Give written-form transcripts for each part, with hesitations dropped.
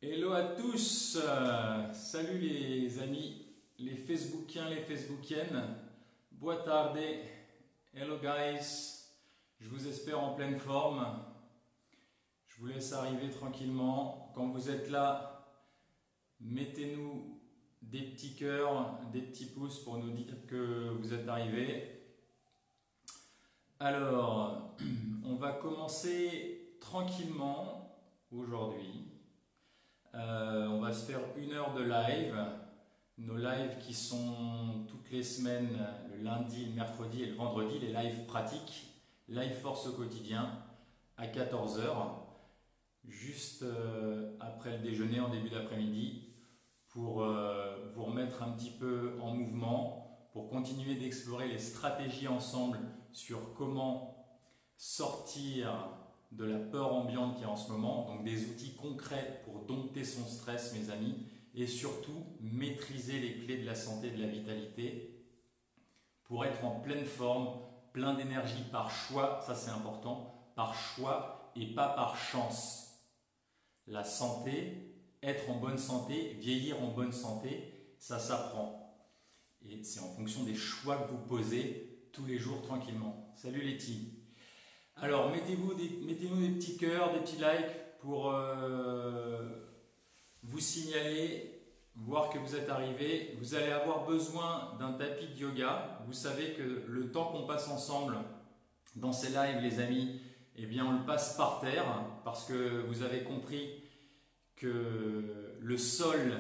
Hello à tous, salut les amis, les Facebookiens, les Facebookiennes, boa tarde, hello guys, je vous espère en pleine forme, je vous laisse arriver tranquillement, quand vous êtes là, mettez-nous des petits cœurs, des petits pouces pour nous dire que vous êtes arrivés. Alors, on va commencer tranquillement aujourd'hui. On va se faire 1 heure de live. Nos lives qui sont toutes les semaines, le lundi, le mercredi et le vendredi, les lives pratiques, live force au quotidien à 14 h, juste après le déjeuner en début d'après-midi, pour vous remettre un petit peu en mouvement, pour continuer d'explorer les stratégies ensemble sur comment sortir de la peur ambiante qui est en ce moment, donc des outils concrets pour dompter son stress, mes amis, et surtout maîtriser les clés de la santé et de la vitalité pour être en pleine forme, plein d'énergie par choix, ça c'est important, par choix et pas par chance. La santé, être en bonne santé, vieillir en bonne santé, ça s'apprend. Et c'est en fonction des choix que vous posez tous les jours tranquillement. Salut Letty. Alors mettez-nous des petits cœurs, des petits likes pour vous signaler, voir que vous êtes arrivés. Vous allez avoir besoin d'un tapis de yoga. Vous savez que le temps qu'on passe ensemble dans ces lives, les amis, eh bien on le passe par terre parce que vous avez compris que le sol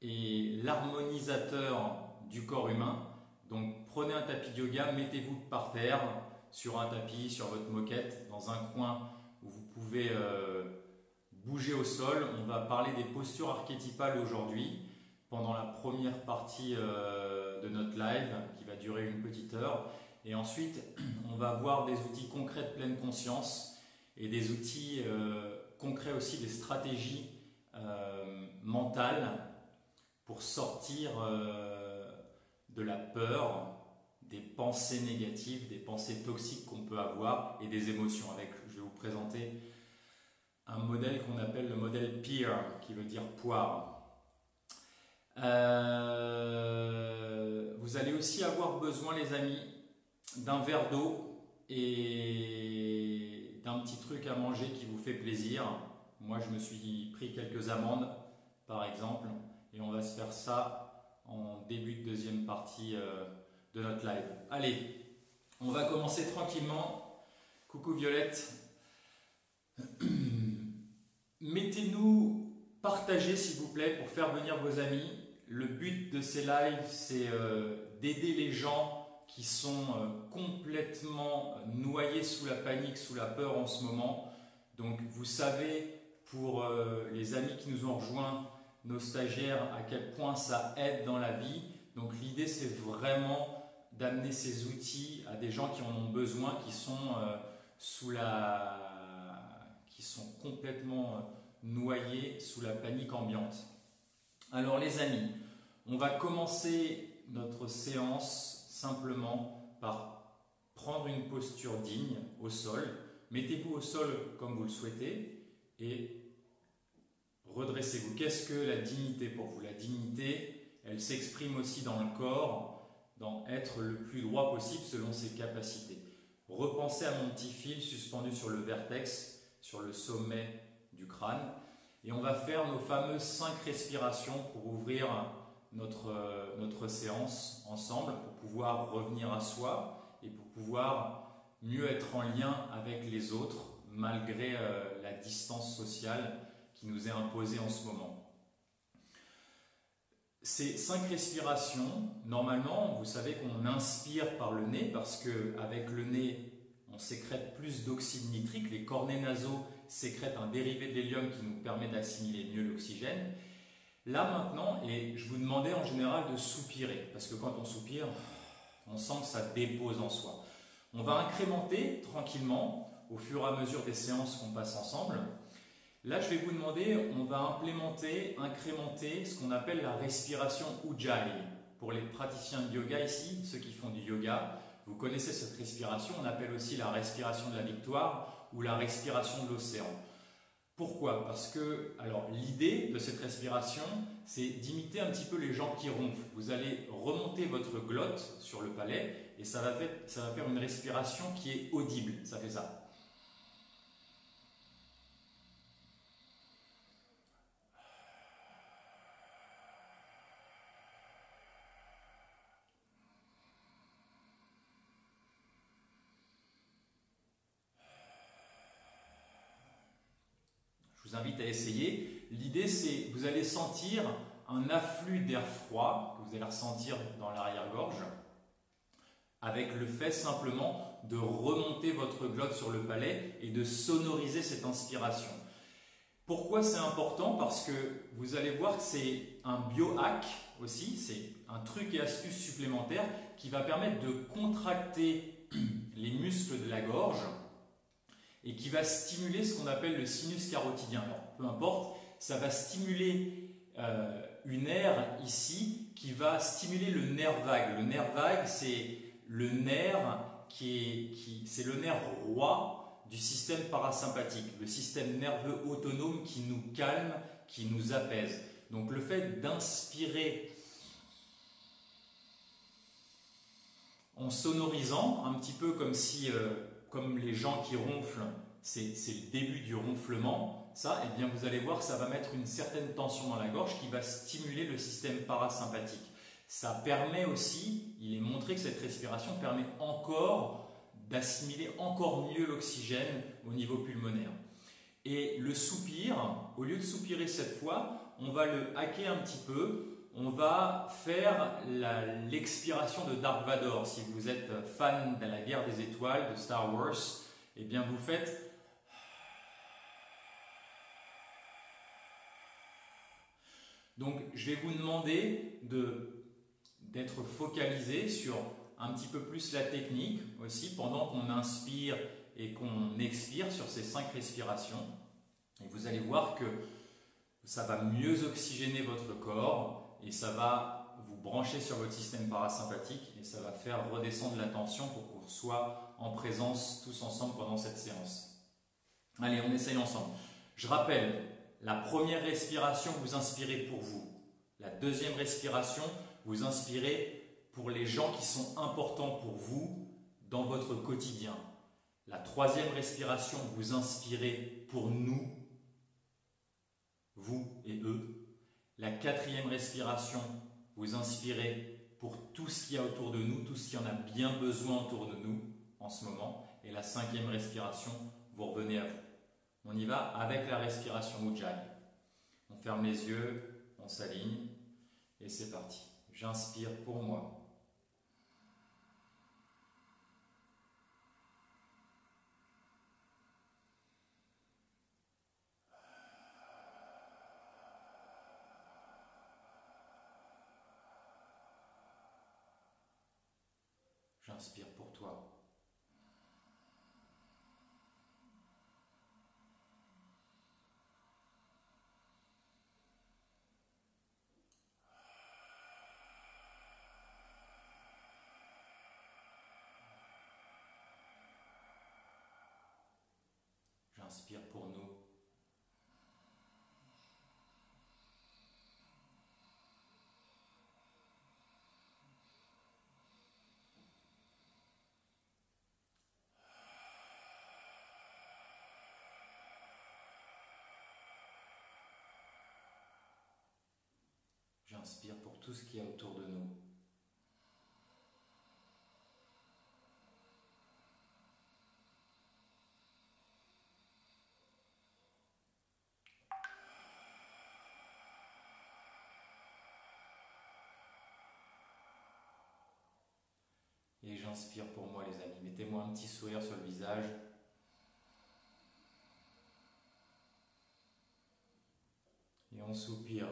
est l'harmonisateur du corps humain. Donc prenez un tapis de yoga, mettez-vous par terre, sur un tapis, sur votre moquette, dans un coin où vous pouvez bouger au sol. On va parler des postures archétypales aujourd'hui, pendant la première partie de notre live, qui va durer une petite heure. Et ensuite, on va voir des outils concrets de pleine conscience et des outils concrets aussi, des stratégies mentales pour sortir de la peur, des pensées négatives, des pensées toxiques qu'on peut avoir et des émotions. Je vais vous présenter un modèle qu'on appelle le modèle PEAR, qui veut dire poire. Vous allez aussi avoir besoin, les amis, d'un verre d'eau et d'un petit truc à manger qui vous fait plaisir. Moi, je me suis pris quelques amandes, par exemple, et on va se faire ça en début de deuxième partie de notre live. Allez, on va commencer tranquillement. Coucou Violette. Mettez-nous, partagez s'il vous plaît pour faire venir vos amis. Le but de ces lives, c'est d'aider les gens qui sont complètement noyés sous la panique, sous la peur en ce moment. Donc vous savez, pour les amis qui nous ont rejoints, nos stagiaires, à quel point ça aide dans la vie. Donc l'idée, c'est vraiment d'amener ces outils à des gens qui en ont besoin, qui sont qui sont complètement noyés sous la panique ambiante. Alors les amis, on va commencer notre séance simplement par prendre une posture digne au sol. Mettez-vous au sol comme vous le souhaitez et redressez-vous. Qu'est-ce que la dignité pour vous? La dignité, elle s'exprime aussi dans le corps, dans être le plus droit possible selon ses capacités. Repensez à mon petit fil suspendu sur le vertex, sur le sommet du crâne, et on va faire nos fameuses 5 respirations pour ouvrir notre séance ensemble, pour pouvoir revenir à soi et pour pouvoir mieux être en lien avec les autres malgré la distance sociale qui nous est imposée en ce moment. Ces 5 respirations, normalement, vous savez qu'on inspire par le nez parce qu'avec le nez, on sécrète plus d'oxyde nitrique. Les cornets nasaux sécrètent un dérivé de l'hélium qui nous permet d'assimiler mieux l'oxygène. Là maintenant, et je vous demandais en général de soupirer parce que quand on soupire, on sent que ça dépose en soi. On va incrémenter tranquillement au fur et à mesure des séances qu'on passe ensemble. Là, je vais vous demander, on va incrémenter ce qu'on appelle la respiration Ujjayi. Pour les praticiens de yoga ici, ceux qui font du yoga, vous connaissez cette respiration, on appelle aussi la respiration de la victoire ou la respiration de l'océan. Pourquoi? Parce que, alors, l'idée de cette respiration, c'est d'imiter un petit peu les gens qui ronflent. Vous allez remonter votre glotte sur le palais et ça va faire une respiration qui est audible. Ça fait ça. Je vous invite à essayer. L'idée, c'est vous allez sentir un afflux d'air froid que vous allez ressentir dans l'arrière-gorge avec le fait simplement de remonter votre glotte sur le palais et de sonoriser cette inspiration. Pourquoi c'est important? Parce que vous allez voir que c'est un biohack aussi, c'est un truc et astuce supplémentaire qui va permettre de contracter les muscles de la gorge et qui va stimuler ce qu'on appelle le sinus carotidien. Alors, peu importe, ça va stimuler une aire ici qui va stimuler le nerf vague. Le nerf vague, c'est le nerf c'est le nerf roi du système parasympathique, le système nerveux autonome qui nous calme, qui nous apaise. Donc le fait d'inspirer en sonorisant, un petit peu comme si, comme les gens qui ronflent, c'est le début du ronflement, ça, et bien vous allez voir que ça va mettre une certaine tension dans la gorge qui va stimuler le système parasympathique. Ça permet aussi, il est montré que cette respiration permet encore d'assimiler encore mieux l'oxygène au niveau pulmonaire. Et le soupir, au lieu de soupirer cette fois, on va le hacker un petit peu, on va faire l'expiration de Dark Vador. Si vous êtes fan de la guerre des étoiles, de Star Wars, eh bien vous faites... Donc je vais vous demander d'être focalisé sur un petit peu plus la technique aussi pendant qu'on inspire et qu'on expire sur ces 5 respirations. Et vous allez voir que ça va mieux oxygéner votre corps et ça va vous brancher sur votre système parasympathique et ça va faire redescendre la tension pour qu'on soit en présence tous ensemble pendant cette séance. Allez, on essaye ensemble. Je rappelle, la première respiration, vous inspirez pour vous. La deuxième respiration, vous inspirez pour les gens qui sont importants pour vous dans votre quotidien. La troisième respiration, vous inspirez pour nous, vous et eux. La quatrième respiration, vous inspirez pour tout ce qu'il y a autour de nous, tout ce qui en a bien besoin autour de nous en ce moment. Et la cinquième respiration, vous revenez à vous. On y va avec la respiration Ujjayi. On ferme les yeux, on s'aligne et c'est parti. J'inspire pour moi. J'inspire pour toi. J'inspire pour nous. J'inspire pour tout ce qu'il y a autour de nous. Et j'inspire pour moi les amis. Mettez-moi un petit sourire sur le visage. Et on soupire.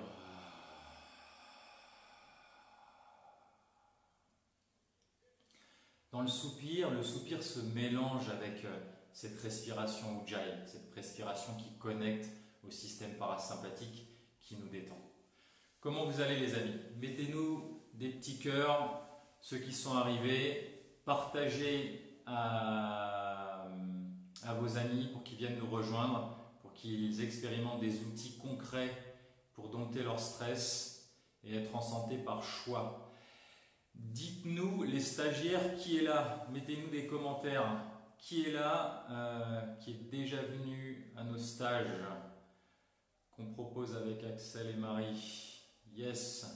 Dans le soupir se mélange avec cette respiration Ujjayi, cette respiration qui connecte au système parasympathique qui nous détend. Comment vous allez les amis? Mettez-nous des petits cœurs, ceux qui sont arrivés, partagez à vos amis pour qu'ils viennent nous rejoindre, pour pour qu'ils expérimentent des outils concrets pour dompter leur stress et être en santé par choix. Dites-nous, les stagiaires, qui est là? Mettez-nous des commentaires. Qui est là, qui est déjà venu à nos stages qu'on propose avec Axel et Marie? Yes.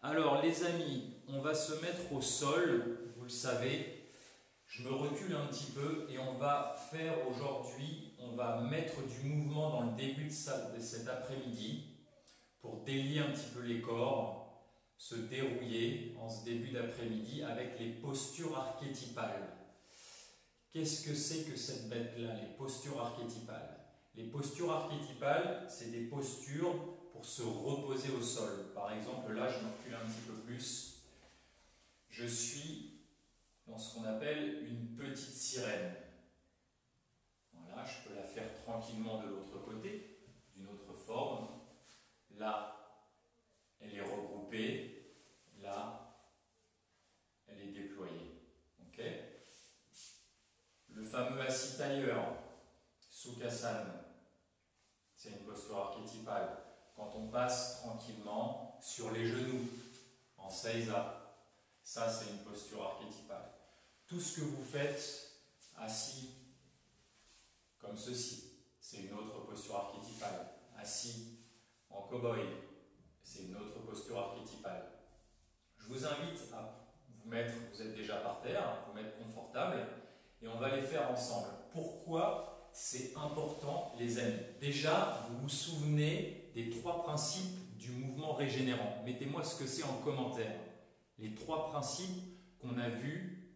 Alors les amis, on va se mettre au sol, vous le savez. Je me recule un petit peu et on va faire aujourd'hui, on va mettre du mouvement dans le début de cet après-midi pour délier un petit peu les corps, se dérouiller en ce début d'après-midi avec les postures archétypales. Qu'est-ce que c'est que cette bête-là, les postures archétypales? Les postures archétypales, c'est des postures pour se reposer au sol. Par exemple, là, je me recule un petit peu plus. Je suis dans ce qu'on appelle une petite sirène. Voilà, je peux la faire tranquillement de l'autre côté, d'une autre forme. Là, elle est regroupée. Là, elle est déployée. Ok? Le fameux assis tailleur, Sukhasana, c'est une posture archétypale. Quand on passe tranquillement sur les genoux, en seiza, ça c'est une posture archétypale. Tout ce que vous faites assis comme ceci, c'est une autre posture archétypale. Assis en cow-boy, c'est une autre posture archétypale. Je vous invite à vous mettre, vous êtes déjà par terre, vous mettre confortable et on va les faire ensemble. Pourquoi c'est important, les amis? Déjà, vous vous souvenez des 3 principes du mouvement régénérant. Mettez-moi ce que c'est en commentaire. Les 3 principes qu'on a vus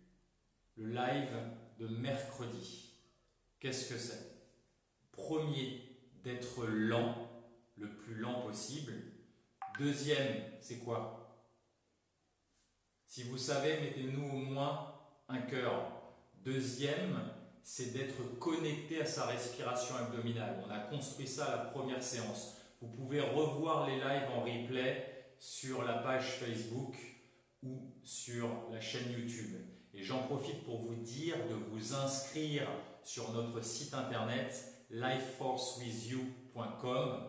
le live de mercredi. Qu'est-ce que c'est? Premier, d'être lent, le plus lent possible. Deuxième, c'est quoi? Si vous savez, mettez-nous au moins un cœur. Deuxième, c'est d'être connecté à sa respiration abdominale. On a construit ça à la première séance. Vous pouvez revoir les lives en replay sur la page Facebook ou sur la chaîne YouTube. Et j'en profite pour vous dire de vous inscrire sur notre site internet lifeforcewithyou.com.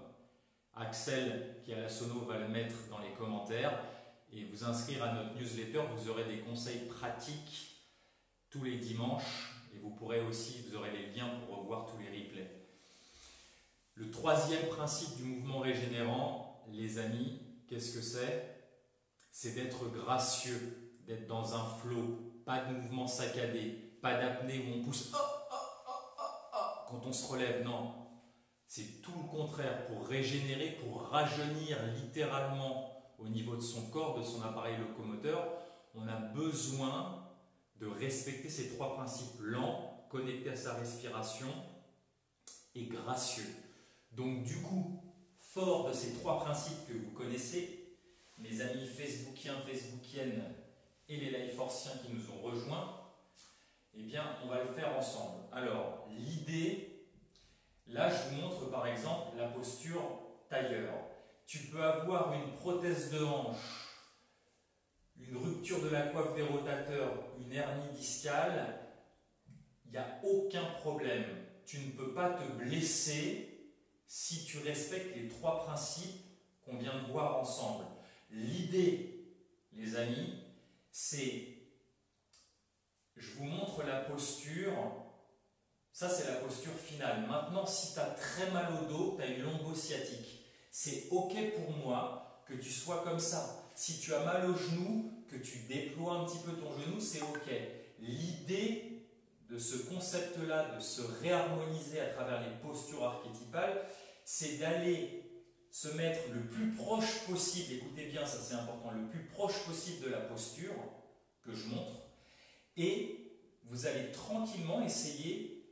Axel, qui a la sono, va le mettre dans les commentaires. Et vous inscrire à notre newsletter, vous aurez des conseils pratiques tous les dimanches. Et vous pourrez aussi, vous aurez les liens pour revoir tous les replays. Le 3e principe du mouvement régénérant, les amis, qu'est-ce que c'est? C'est d'être gracieux, d'être dans un flow. Pas de mouvement saccadé, pas d'apnée où on pousse quand on se relève, non. C'est tout le contraire, pour régénérer, pour rajeunir littéralement au niveau de son corps, de son appareil locomoteur, on a besoin de respecter ces 3 principes: lent, connecté à sa respiration et gracieux. Donc du coup, fort de ces 3 principes que vous connaissez, mes amis facebookiens, facebookiennes et les liveforciens qui nous ont rejoints, eh bien, on va le faire ensemble. Alors, l'idée, là, je vous montre par exemple la posture tailleur. Tu peux avoir une prothèse de hanche, une rupture de la coiffe des rotateurs, une hernie discale, il n'y a aucun problème. Tu ne peux pas te blesser si tu respectes les 3 principes qu'on vient de voir ensemble. L'idée, les amis, c'est, je vous montre la posture, ça c'est la posture finale. Maintenant, si tu as très mal au dos, tu as une lombosciatique, c'est ok pour moi que tu sois comme ça. Si tu as mal au genou, que tu déploies un petit peu ton genou, c'est ok. L'idée de ce concept-là, de se réharmoniser à travers les postures archétypales, c'est d'aller se mettre le plus proche possible, écoutez bien, ça c'est important, le plus proche possible de la posture que je montre, et vous allez tranquillement essayer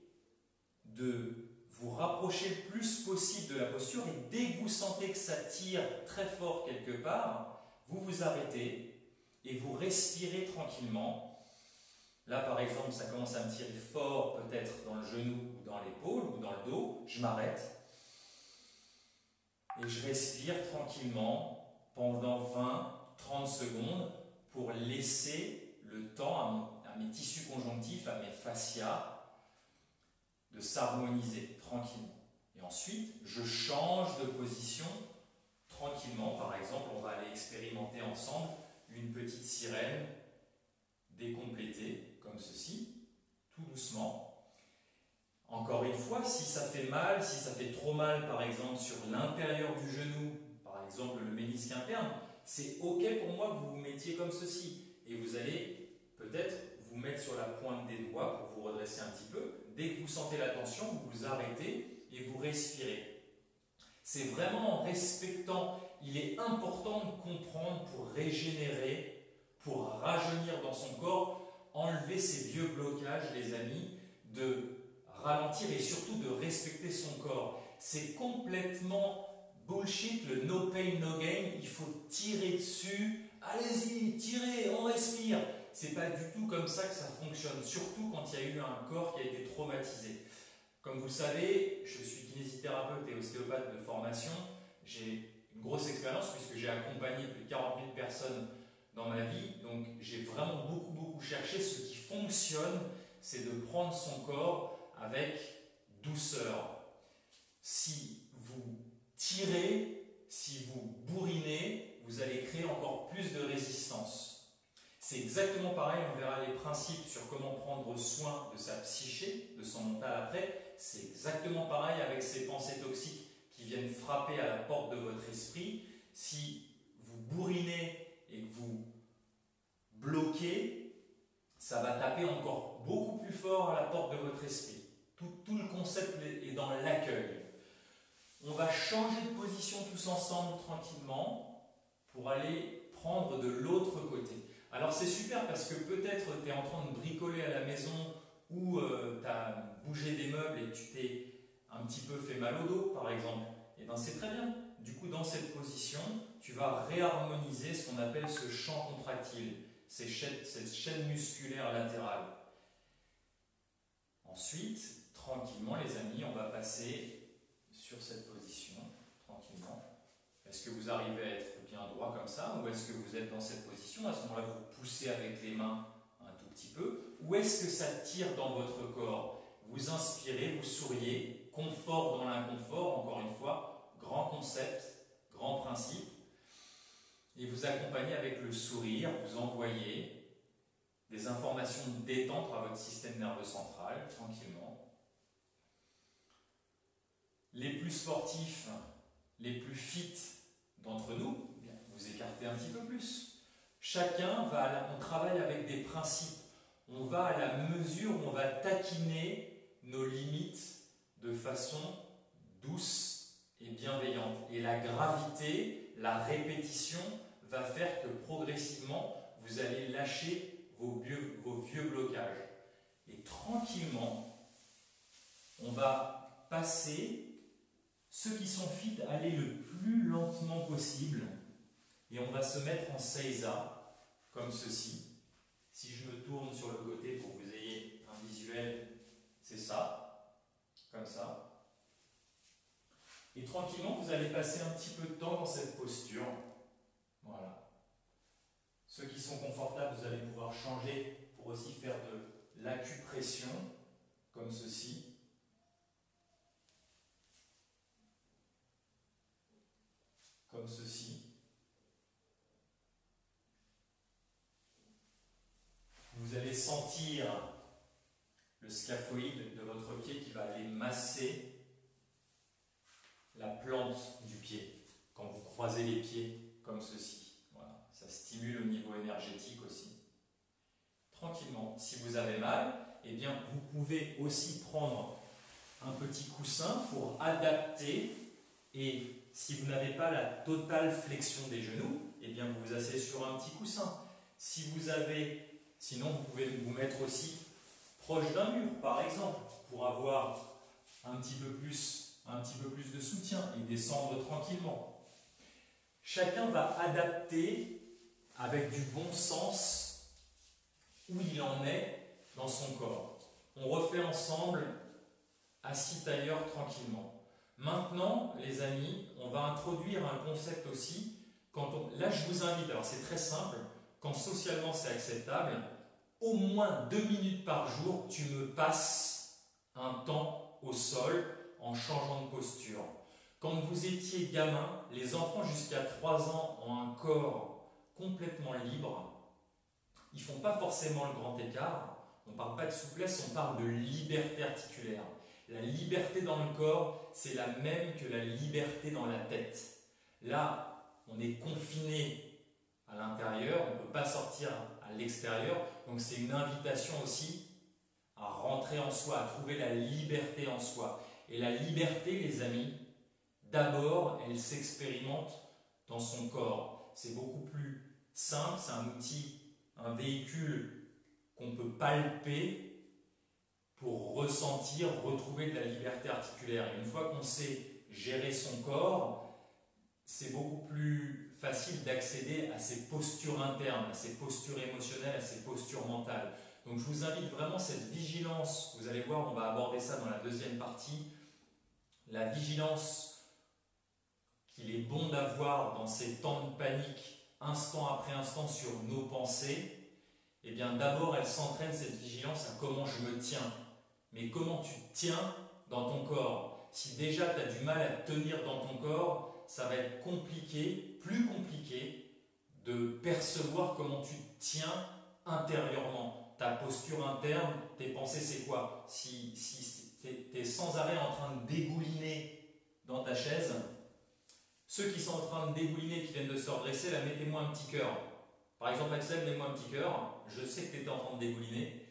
de vous rapprocher le plus possible de la posture, et dès que vous sentez que ça tire très fort quelque part, vous vous arrêtez et vous respirez tranquillement. Là par exemple, ça commence à me tirer fort, peut-être dans le genou ou dans l'épaule ou dans le dos, je m'arrête. Et je respire tranquillement pendant 20-30 secondes pour laisser le temps à mes tissus conjonctifs, à mes fascias, de s'harmoniser tranquillement. Et ensuite, je change de position tranquillement. Par exemple, on va aller expérimenter ensemble une petite sirène décomplétée, comme ceci, tout doucement. Encore une fois, si ça fait mal, si ça fait trop mal, par exemple, sur l'intérieur du genou, par exemple le ménisque interne, c'est OK pour moi que vous vous mettiez comme ceci. Et vous allez peut-être vous mettre sur la pointe des doigts pour vous redresser un petit peu. Dès que vous sentez la tension, vous vous arrêtez et vous respirez. C'est vraiment en respectant. Il est important de comprendre pour régénérer, pour rajeunir dans son corps, enlever ces vieux blocages, les amis, de ralentir et surtout de respecter son corps. C'est complètement bullshit, le no pain, no gain. Il faut tirer dessus. Allez-y, tirez, on respire. C'est pas du tout comme ça que ça fonctionne, surtout quand il y a eu un corps qui a été traumatisé. Comme vous le savez, je suis kinésithérapeute et ostéopathe de formation. J'ai une grosse expérience puisque j'ai accompagné plus de 40 000 personnes dans ma vie. Donc j'ai vraiment beaucoup cherché. Ce qui fonctionne, c'est de prendre son corps avec douceur. Si vous tirez, si vous bourrinez, vous allez créer encore plus de résistance. C'est exactement pareil, on verra les principes sur comment prendre soin de sa psyché, de son mental après. C'est exactement pareil avec ces pensées toxiques qui viennent frapper à la porte de votre esprit. Si vous bourrinez et que vous bloquez, ça va taper encore beaucoup plus fort à la porte de votre esprit. Tout le concept est dans l'accueil. On va changer de position tous ensemble tranquillement pour aller prendre de l'autre côté. Alors c'est super parce que peut-être tu es en train de bricoler à la maison ou tu as bougé des meubles et tu t'es un petit peu fait mal au dos par exemple. Et bien c'est très bien. Du coup dans cette position, tu vas réharmoniser ce qu'on appelle ce champ contractile, cette chaîne musculaire latérale. Ensuite, tranquillement les amis, on va passer sur cette position, tranquillement. Est-ce que vous arrivez à être bien droit comme ça, ou est-ce que vous êtes dans cette position? À ce moment-là, vous poussez avec les mains un tout petit peu. Ou est-ce que ça tire dans votre corps? Vous inspirez, vous souriez, confort dans l'inconfort, encore une fois, grand concept, grand principe. Et vous accompagnez avec le sourire, vous envoyez des informations de détente à votre système nerveux central, tranquillement. Les plus sportifs, les plus fit d'entre nous, eh bien, vous écartez un petit peu plus. Chacun on travaille avec des principes. On va à la mesure où on va taquiner nos limites de façon douce et bienveillante. Et la gravité, la répétition va faire que progressivement, vous allez lâcher vos vieux blocages. Et tranquillement, on va passer. Ceux qui sont fit, allez le plus lentement possible et on va se mettre en seiza, comme ceci. Si je me tourne sur le côté pour que vous ayez un visuel, c'est ça, comme ça. Et tranquillement, vous allez passer un petit peu de temps dans cette posture. Voilà. Ceux qui sont confortables, vous allez pouvoir changer pour aussi faire de l'acupression, comme ceci. Comme ceci. Vous allez sentir le scaphoïde de votre pied qui va aller masser la plante du pied quand vous croisez les pieds comme ceci. Voilà. Ça stimule au niveau énergétique aussi. Tranquillement. Si vous avez mal, eh bien, vous pouvez aussi prendre un petit coussin pour adapter. Et si vous n'avez pas la totale flexion des genoux, eh bien vous vous asseyez sur un petit coussin. Sinon vous pouvez vous mettre aussi proche d'un mur, par exemple, pour avoir un petit peu plus de soutien et descendre tranquillement. Chacun va adapter avec du bon sens où il en est dans son corps. On refait ensemble, assis tailleur tranquillement. Maintenant, les amis, on va introduire un concept aussi. Là, je vous invite, alors c'est très simple, quand socialement c'est acceptable, au moins 2 minutes par jour, tu me passes un temps au sol en changeant de posture. Quand vous étiez gamin, les enfants jusqu'à 3 ans ont un corps complètement libre. Ils ne font pas forcément le grand écart. On ne parle pas de souplesse, on parle de liberté articulaire. La liberté dans le corps, c'est la même que la liberté dans la tête. Là, on est confiné à l'intérieur, on ne peut pas sortir à l'extérieur. Donc c'est une invitation aussi à rentrer en soi, à trouver la liberté en soi. Et la liberté, les amis, d'abord, elle s'expérimente dans son corps. C'est beaucoup plus simple, c'est un outil, un véhicule qu'on peut palper pour ressentir, retrouver de la liberté articulaire. Et une fois qu'on sait gérer son corps, c'est beaucoup plus facile d'accéder à ses postures internes, à ses postures émotionnelles, à ses postures mentales. Donc je vous invite vraiment cette vigilance, vous allez voir, on va aborder ça dans la deuxième partie, la vigilance qu'il est bon d'avoir dans ces temps de panique, instant après instant, sur nos pensées. Eh bien d'abord elle s'entraîne, cette vigilance, à comment je me tiens. Mais comment tu te tiens dans ton corps? Si déjà tu as du mal à te tenir dans ton corps, ça va être compliqué, plus compliqué, de percevoir comment tu te tiens intérieurement. Ta posture interne, tes pensées, c'est quoi? Si tu es sans arrêt en train de dégouliner dans ta chaise, ceux qui sont en train de dégouliner, qui viennent de se redresser, là, mettez-moi un petit cœur. Par exemple, Axel, mets-moi un petit cœur. Je sais que tu étais en train de dégouliner.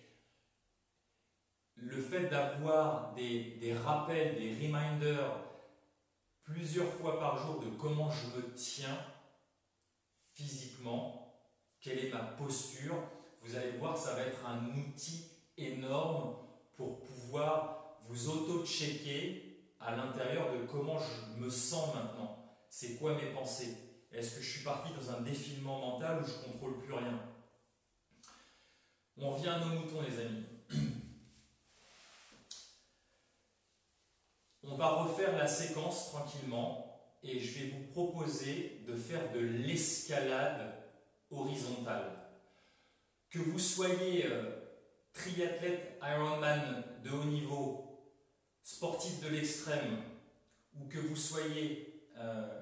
Le fait d'avoir des rappels, des reminders plusieurs fois par jour de comment je me tiens physiquement, quelle est ma posture, vous allez voir, ça va être un outil énorme pour pouvoir vous auto-checker à l'intérieur de comment je me sens maintenant. C'est quoi mes pensées? Est-ce que je suis parti dans un défilement mental où je ne contrôle plus rien? On revient à nos moutons, les amis. On va refaire la séquence tranquillement et je vais vous proposer de faire de l'escalade horizontale. Que vous soyez triathlète Ironman de haut niveau, sportif de l'extrême, ou que vous soyez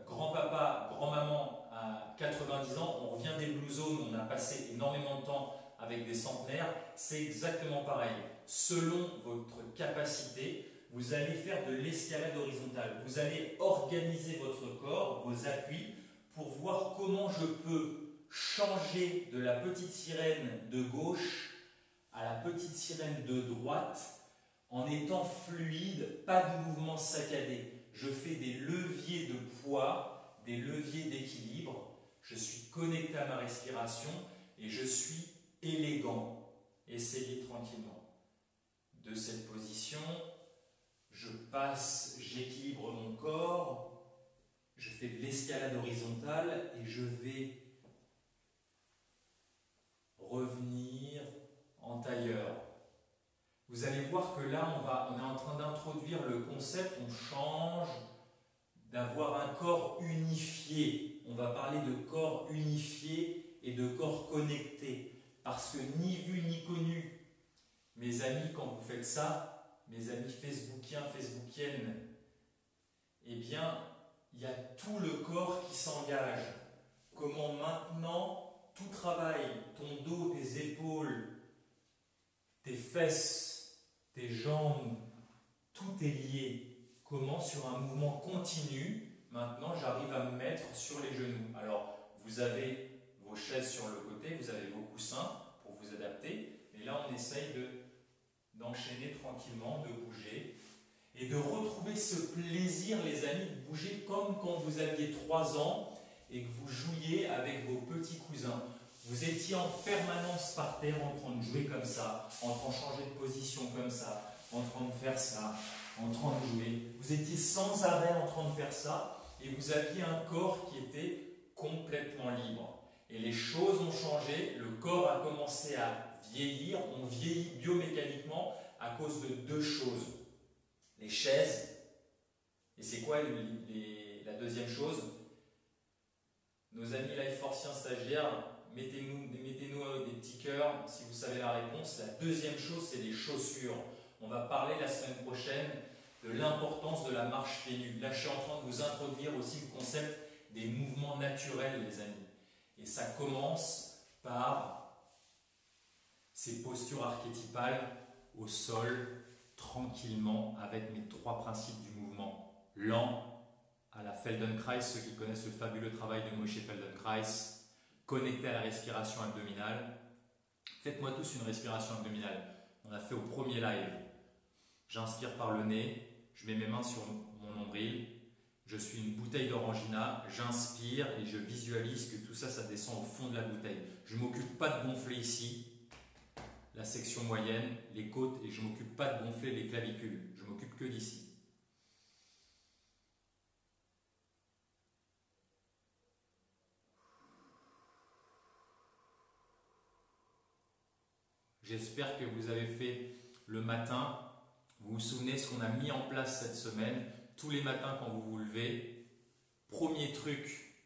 grand-papa, grand-maman à 90 ans, on revient des Blue Zones, on a passé énormément de temps avec des centenaires, c'est exactement pareil. Selon votre capacité, vous allez faire de l'escalade horizontale. Vous allez organiser votre corps, vos appuis, pour voir comment je peux changer de la petite sirène de gauche à la petite sirène de droite en étant fluide, pas de mouvement saccadé. Je fais des leviers de poids, des leviers d'équilibre. Je suis connecté à ma respiration et je suis élégant. Essayez tranquillement. De cette position, je passe, j'équilibre mon corps, je fais de l'escalade horizontale et je vais revenir en tailleur. Vous allez voir que là, on est en train d'introduire le concept, on change d'avoir un corps unifié. On va parler de corps unifié et de corps connecté. Parce que ni vu ni connu, mes amis, quand vous faites ça, mes amis facebookiens, facebookiennes, eh bien, il y a tout le corps qui s'engage. Comment maintenant tout travaille, ton dos, tes épaules, tes fesses, tes jambes, tout est lié. Comment sur un mouvement continu, maintenant j'arrive à me mettre sur les genoux. Alors, vous avez vos chaises sur le côté, vous avez vos coussins pour vous adapter, et là on essaye d'enchaîner tranquillement, de bouger, et de retrouver ce plaisir, les amis, de bouger comme quand vous aviez 3 ans et que vous jouiez avec vos petits cousins. Vous étiez en permanence par terre en train de jouer comme ça, en train de changer de position comme ça, en train de faire ça, en train de jouer. Vous étiez sans arrêt en train de faire ça et vous aviez un corps qui était complètement libre. Et les choses ont changé, le corps a commencé à vieillir, on vieillit biomécaniquement à cause de 2 choses. Les chaises, et c'est quoi la deuxième chose? Nos amis Life Forciens stagiaires, mettez-nous des petits cœurs si vous savez la réponse. La deuxième chose, c'est les chaussures. On va parler la semaine prochaine de l'importance de la marche pieds nus. Là, je suis en train de vous introduire aussi le concept des mouvements naturels, les amis. Et ça commence par ces postures archétypales au sol, tranquillement, avec mes 3 principes du mouvement. Lent, à la Feldenkrais, ceux qui connaissent le fabuleux travail de Moshe Feldenkrais, connecté à la respiration abdominale. Faites-moi tous une respiration abdominale. On a fait au premier live. J'inspire par le nez, je mets mes mains sur mon nombril, je suis une bouteille d'orangina, j'inspire et je visualise que tout ça, ça descend au fond de la bouteille. Je ne m'occupe pas de gonfler ici la section moyenne, les côtes, et je ne m'occupe pas de gonfler les clavicules. Je m'occupe que d'ici. J'espère que vous avez fait le matin. Vous vous souvenez ce qu'on a mis en place cette semaine. Tous les matins quand vous vous levez, premier truc,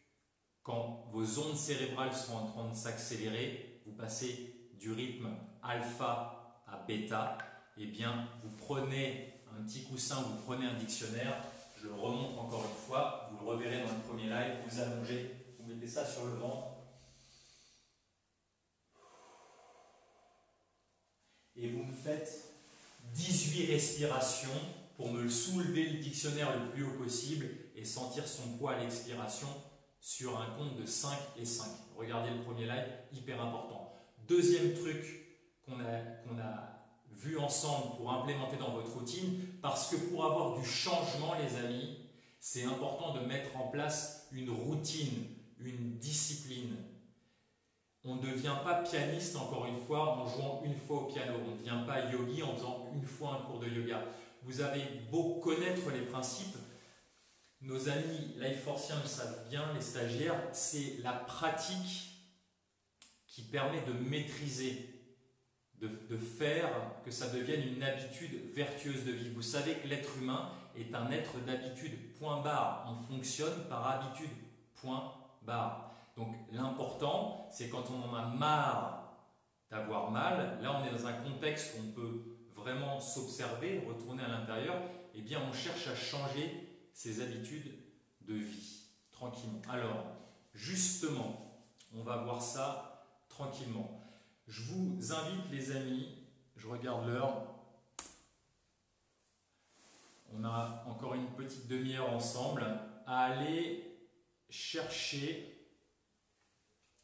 quand vos ondes cérébrales sont en train de s'accélérer, vous passez du rythme alpha à bêta, eh bien vous prenez un petit coussin, vous prenez un dictionnaire, je le remonte encore une fois, vous le reverrez dans le premier live, vous allongez, vous mettez ça sur le ventre, et vous me faites 18 respirations pour me soulever le dictionnaire le plus haut possible et sentir son poids à l'expiration sur un compte de 5 et 5. Regardez le premier live, hyper important. Deuxième truc qu'on a vu ensemble pour implémenter dans votre routine, parce que pour avoir du changement, les amis, c'est important de mettre en place une routine, une discipline. On ne devient pas pianiste, encore une fois, en jouant une fois au piano. On ne devient pas yogi en faisant une fois un cours de yoga. Vous avez beau connaître les principes, nos amis Life-Forciens le savent bien, les stagiaires, c'est la pratique qui permet de maîtriser, de faire que ça devienne une habitude vertueuse de vie. Vous savez que l'être humain est un être d'habitude, point barre. On fonctionne par habitude, point barre. Donc l'important, c'est quand on en a marre d'avoir mal, là on est dans un contexte où on peut vraiment s'observer, retourner à l'intérieur, eh bien on cherche à changer ses habitudes de vie, tranquillement. Alors, justement, on va voir ça tranquillement. Je vous invite les amis, je regarde l'heure, on a encore une petite demi-heure ensemble, à aller chercher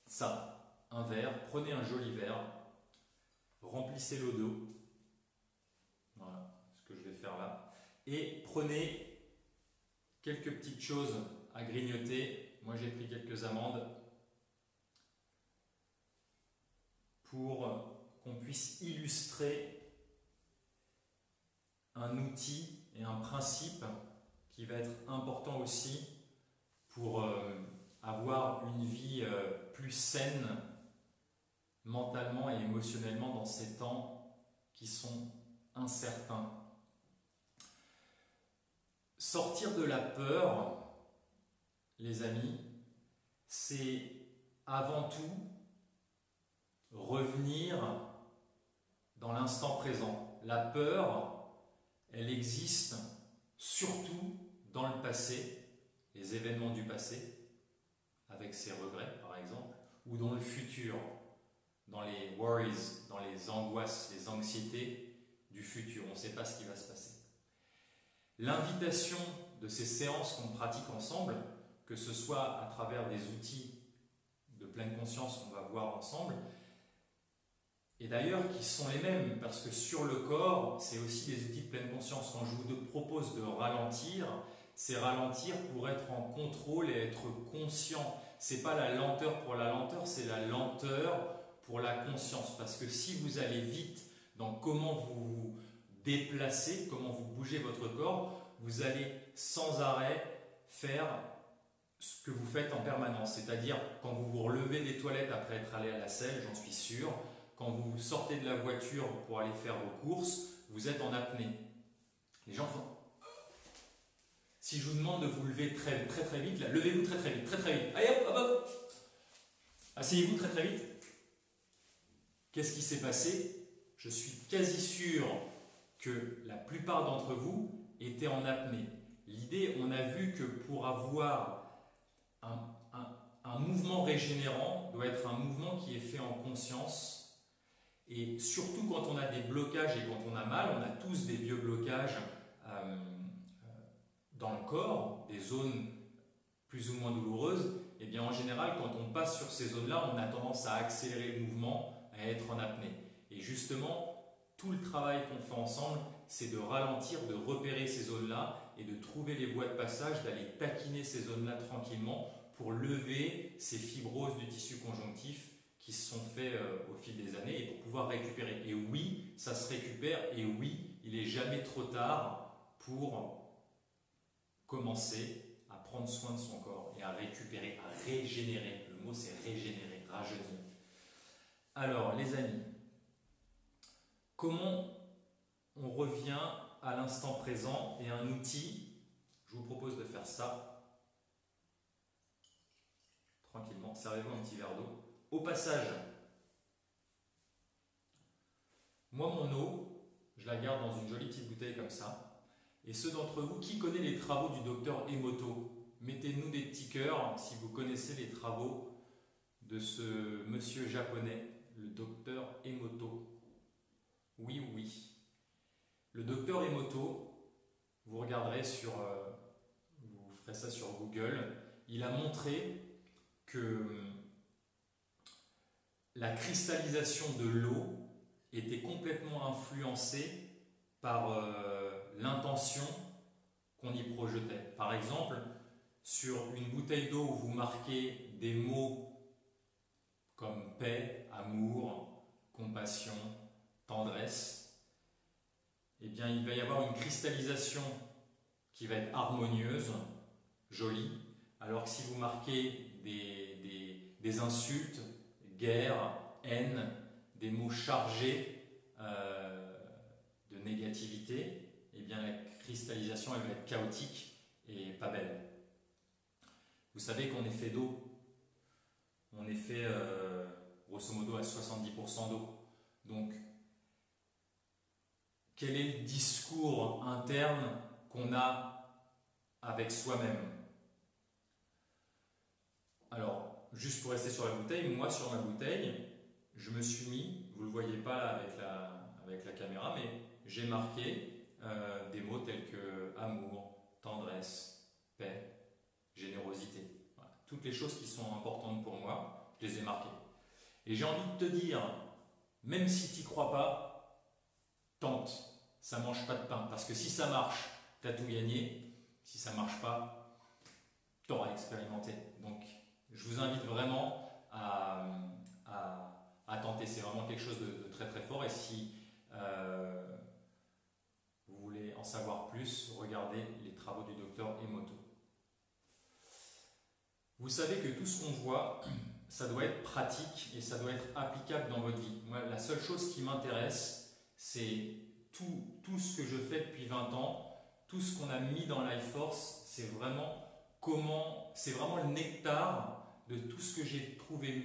ça, un verre, prenez un joli verre, remplissez l'eau d'eau, voilà ce que je vais faire là, et prenez quelques petites choses à grignoter. Moi j'ai pris quelques amandes pour qu'on puisse illustrer un outil et un principe qui va être important aussi pour avoir une vie plus saine mentalement et émotionnellement dans ces temps qui sont incertains. Sortir de la peur, les amis, c'est avant tout revenir dans l'instant présent. La peur, elle existe surtout dans le passé, les événements du passé, avec ses regrets par exemple, ou dans le futur, dans les worries, dans les angoisses, les anxiétés du futur. On ne sait pas ce qui va se passer. L'invitation de ces séances qu'on pratique ensemble, que ce soit à travers des outils de pleine conscience qu'on va voir ensemble, et d'ailleurs qui sont les mêmes, parce que sur le corps, c'est aussi des outils de pleine conscience. Quand je vous propose de ralentir, c'est ralentir pour être en contrôle et être conscient. C'est pas la lenteur pour la lenteur, c'est la lenteur pour la conscience. Parce que si vous allez vite dans comment vous vous déplacez, comment vous bougez votre corps, vous allez sans arrêt faire ce que vous faites en permanence. C'est-à-dire quand vous vous relevez des toilettes après être allé à la selle, j'en suis sûr, quand vous sortez de la voiture pour aller faire vos courses, vous êtes en apnée. Les gens font... Si je vous demande de vous lever très vite, là, levez-vous très vite. Allez hop, hop, hop. Asseyez-vous très vite. Qu'est-ce qui s'est passé? Je suis quasi sûr que la plupart d'entre vous était en apnée. L'idée, on a vu que pour avoir un mouvement régénérant, doit être un mouvement qui est fait en conscience. Et surtout quand on a des blocages et quand on a mal, on a tous des vieux blocages dans le corps, des zones plus ou moins douloureuses. Et bien en général, quand on passe sur ces zones-là, on a tendance à accélérer le mouvement, à être en apnée. Et justement, tout le travail qu'on fait ensemble, c'est de ralentir, de repérer ces zones-là et de trouver les voies de passage, d'aller taquiner ces zones-là tranquillement pour lever ces fibroses du tissu conjonctif qui se sont faits au fil des années et pour pouvoir récupérer. Et oui, ça se récupère et oui, il n'est jamais trop tard pour commencer à prendre soin de son corps et à récupérer, à régénérer. Le mot c'est régénérer, rajeunir. Alors les amis, comment on revient à l'instant présent et un outil, je vous propose de faire ça tranquillement, servez-vous un petit verre d'eau. Au passage, moi mon eau, je la garde dans une jolie petite bouteille comme ça. Et ceux d'entre vous qui connaissent les travaux du docteur Emoto, mettez-nous des petits cœurs si vous connaissez les travaux de ce monsieur japonais, le docteur Emoto. Oui, oui. Le docteur Emoto, vous regarderez vous ferez ça sur Google, il a montré que la cristallisation de l'eau était complètement influencée par l'intention qu'on y projetait. Par exemple, sur une bouteille d'eau où vous marquez des mots comme paix, amour, compassion, tendresse, eh bien il va y avoir une cristallisation qui va être harmonieuse, jolie, alors que si vous marquez des insultes, guerre, haine, des mots chargés de négativité, eh bien la cristallisation elle va être chaotique et pas belle. Vous savez qu'on est fait d'eau, on est fait grosso modo à 70% d'eau. Donc quel est le discours interne qu'on a avec soi-même? Alors, juste pour rester sur la bouteille, moi sur ma bouteille, je me suis mis, vous ne le voyez pas là avec la caméra, mais j'ai marqué des mots tels que amour, tendresse, paix, générosité. Voilà. Toutes les choses qui sont importantes pour moi, je les ai marquées. Et j'ai envie de te dire, même si tu n'y crois pas, tente, ça ne mange pas de pain. Parce que si ça marche, tu as tout gagné. Si ça ne marche pas, tu auras expérimenté. Donc, je vous invite vraiment à tenter. C'est vraiment quelque chose de très très fort. Et si vous voulez en savoir plus, regardez les travaux du docteur Emoto. Vous savez que tout ce qu'on voit, ça doit être pratique et ça doit être applicable dans votre vie. Moi, la seule chose qui m'intéresse, c'est tout ce que je fais depuis 20 ans, tout ce qu'on a mis dans Life Force, c'est vraiment le nectar de tout ce que j'ai trouvé,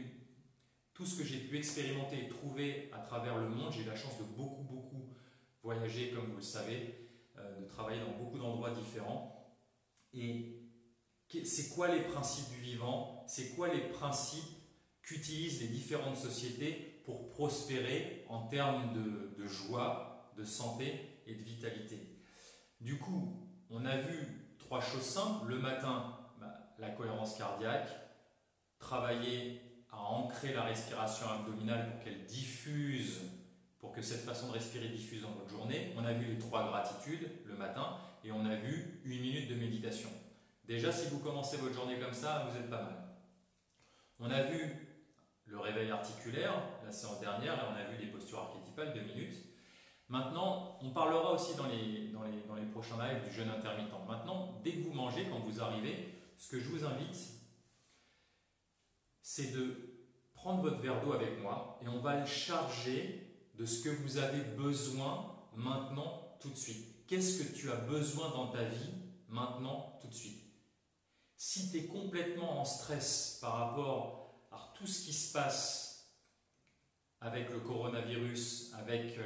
tout ce que j'ai pu expérimenter et trouver à travers le monde. J'ai eu la chance de beaucoup voyager, comme vous le savez, de travailler dans beaucoup d'endroits différents. Et c'est quoi les principes du vivant? C'est quoi les principes qu'utilisent les différentes sociétés pour prospérer en termes de joie, de santé et de vitalité? Du coup, on a vu 3 choses simples. Le matin, la cohérence cardiaque, travailler à ancrer la respiration abdominale pour qu'elle diffuse, pour que cette façon de respirer diffuse dans votre journée. On a vu les 3 gratitudes le matin et on a vu 1 minute de méditation. Déjà, si vous commencez votre journée comme ça, vous êtes pas mal. On a vu le réveil articulaire, la séance dernière, là on a vu les postures archétypales, 2 minutes. Maintenant, on parlera aussi dans les prochains lives du jeûne intermittent. Maintenant, dès que vous mangez, quand vous arrivez, ce que je vous invite, c'est de prendre votre verre d'eau avec moi et on va le charger de ce que vous avez besoin maintenant, tout de suite. Qu'est-ce que tu as besoin dans ta vie maintenant, tout de suite? Si tu es complètement en stress par rapport à tout ce qui se passe avec le coronavirus, avec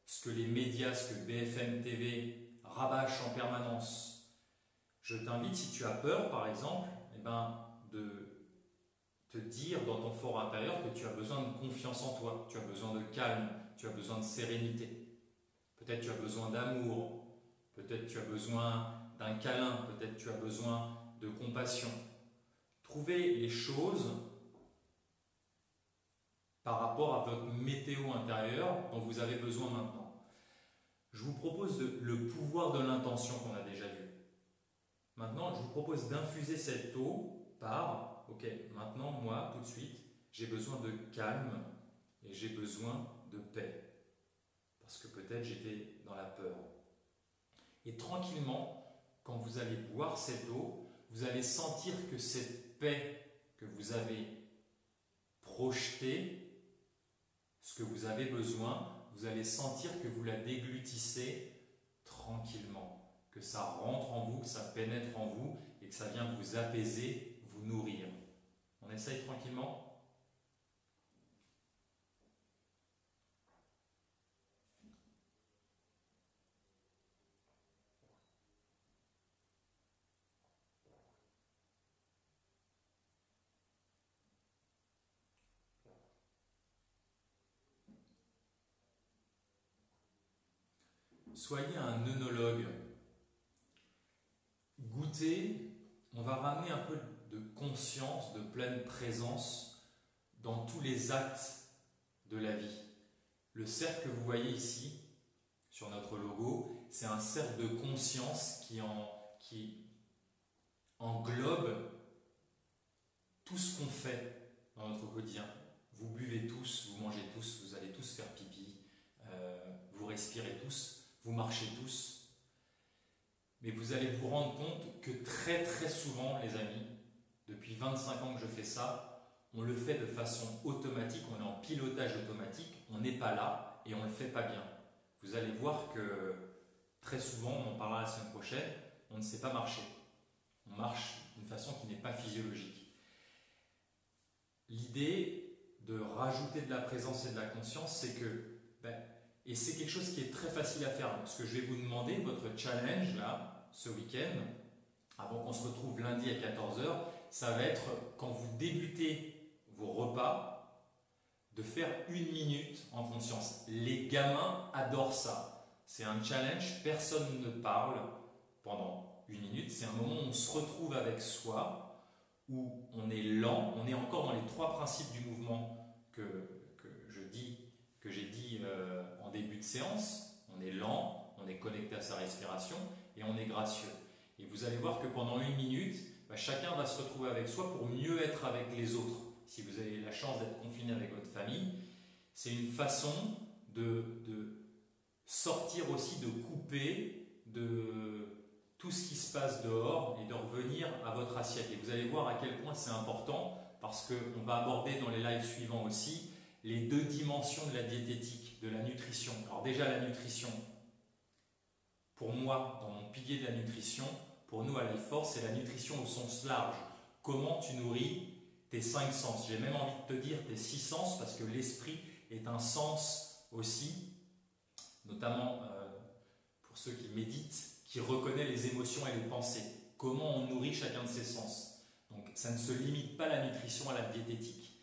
ce que les médias, ce que BFM TV rabâches en permanence. Je t'invite, si tu as peur par exemple, eh ben, de te dire dans ton fort intérieur que tu as besoin de confiance en toi, tu as besoin de calme, tu as besoin de sérénité. Peut-être tu as besoin d'amour, peut-être tu as besoin d'un câlin, peut-être tu as besoin de compassion. Trouvez les choses par rapport à votre météo intérieure dont vous avez besoin maintenant. Je vous propose le pouvoir de l'intention qu'on a déjà vu. Maintenant, je vous propose d'infuser cette eau par, ok, maintenant, moi, tout de suite, j'ai besoin de calme et j'ai besoin de paix. Parce que peut-être j'étais dans la peur. Et tranquillement, quand vous allez boire cette eau, vous allez sentir que cette paix que vous avez projetée, ce que vous avez besoin, vous allez sentir que vous la déglutissez tranquillement, que ça rentre en vous, que ça pénètre en vous et que ça vient vous apaiser, vous nourrir. On essaye tranquillement ? Soyez un œnologue. Goûtez, on va ramener un peu de conscience, de pleine présence dans tous les actes de la vie. Le cercle que vous voyez ici, sur notre logo, c'est un cercle de conscience qui englobe tout ce qu'on fait dans notre quotidien. Vous buvez tous, vous mangez tous, vous allez tous faire pipi, vous respirez tous, vous marchez tous. Mais vous allez vous rendre compte que très très souvent, les amis, depuis 25 ans que je fais ça, on le fait de façon automatique, on est en pilotage automatique, on n'est pas là et on ne le fait pas bien. Vous allez voir que très souvent, on en parlera la semaine prochaine, on ne sait pas marcher. On marche d'une façon qui n'est pas physiologique. L'idée de rajouter de la présence et de la conscience, c'est que, et c'est quelque chose qui est très facile à faire. Ce que je vais vous demander, votre challenge là, ce week-end, avant qu'on se retrouve lundi à 14 h, ça va être quand vous débutez vos repas, de faire 1 minute en conscience. Les gamins adorent ça. C'est un challenge, personne ne parle pendant 1 minute. C'est un moment où on se retrouve avec soi, où on est lent, on est encore dans les 3 principes du mouvement que j'ai dit en début de séance. On est lent, on est connecté à sa respiration et on est gracieux. Et vous allez voir que pendant 1 minute, chacun va se retrouver avec soi pour mieux être avec les autres. Si vous avez la chance d'être confiné avec votre famille, c'est une façon de sortir aussi, de couper de tout ce qui se passe dehors et de revenir à votre assiette. Et vous allez voir à quel point c'est important parce qu'on va aborder dans les lives suivants aussi les 2 dimensions de la diététique, de la nutrition. Alors déjà la nutrition, pour moi, dans mon pilier de la nutrition, pour nous à Life Force, c'est la nutrition au sens large. Comment tu nourris tes 5 sens. J'ai même envie de te dire tes 6 sens parce que l'esprit est un sens aussi, notamment pour ceux qui méditent, qui reconnaît les émotions et les pensées. Comment on nourrit chacun de ces sens. Donc ça ne se limite pas la nutrition à la diététique.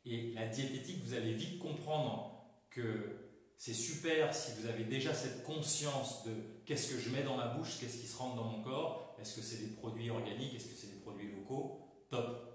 Et la diététique, vous allez vite comprendre que c'est super si vous avez déjà cette conscience de qu'est-ce que je mets dans ma bouche, qu'est-ce qui se rentre dans mon corps, est-ce que c'est des produits organiques, est-ce que c'est des produits locaux, top.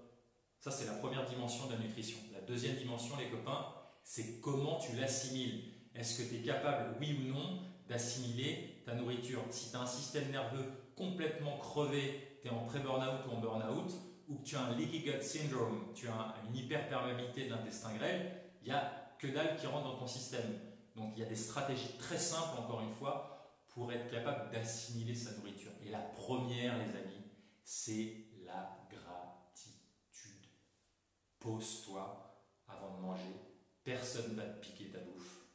Ça c'est la première dimension de la nutrition. La deuxième dimension, les copains, c'est comment tu l'assimiles. Est-ce que tu es capable, oui ou non, d'assimiler ta nourriture? Si tu as un système nerveux complètement crevé, tu es en pré-burnout ou en burnout, ou que tu as un leaky gut syndrome, tu as une hyperperméabilité de l'intestin grêle, il n'y a que dalle qui rentre dans ton système. Donc il y a des stratégies très simples, encore une fois, pour être capable d'assimiler sa nourriture. Et la première, les amis, c'est la gratitude. Pose-toi avant de manger. Personne ne va te piquer ta bouffe.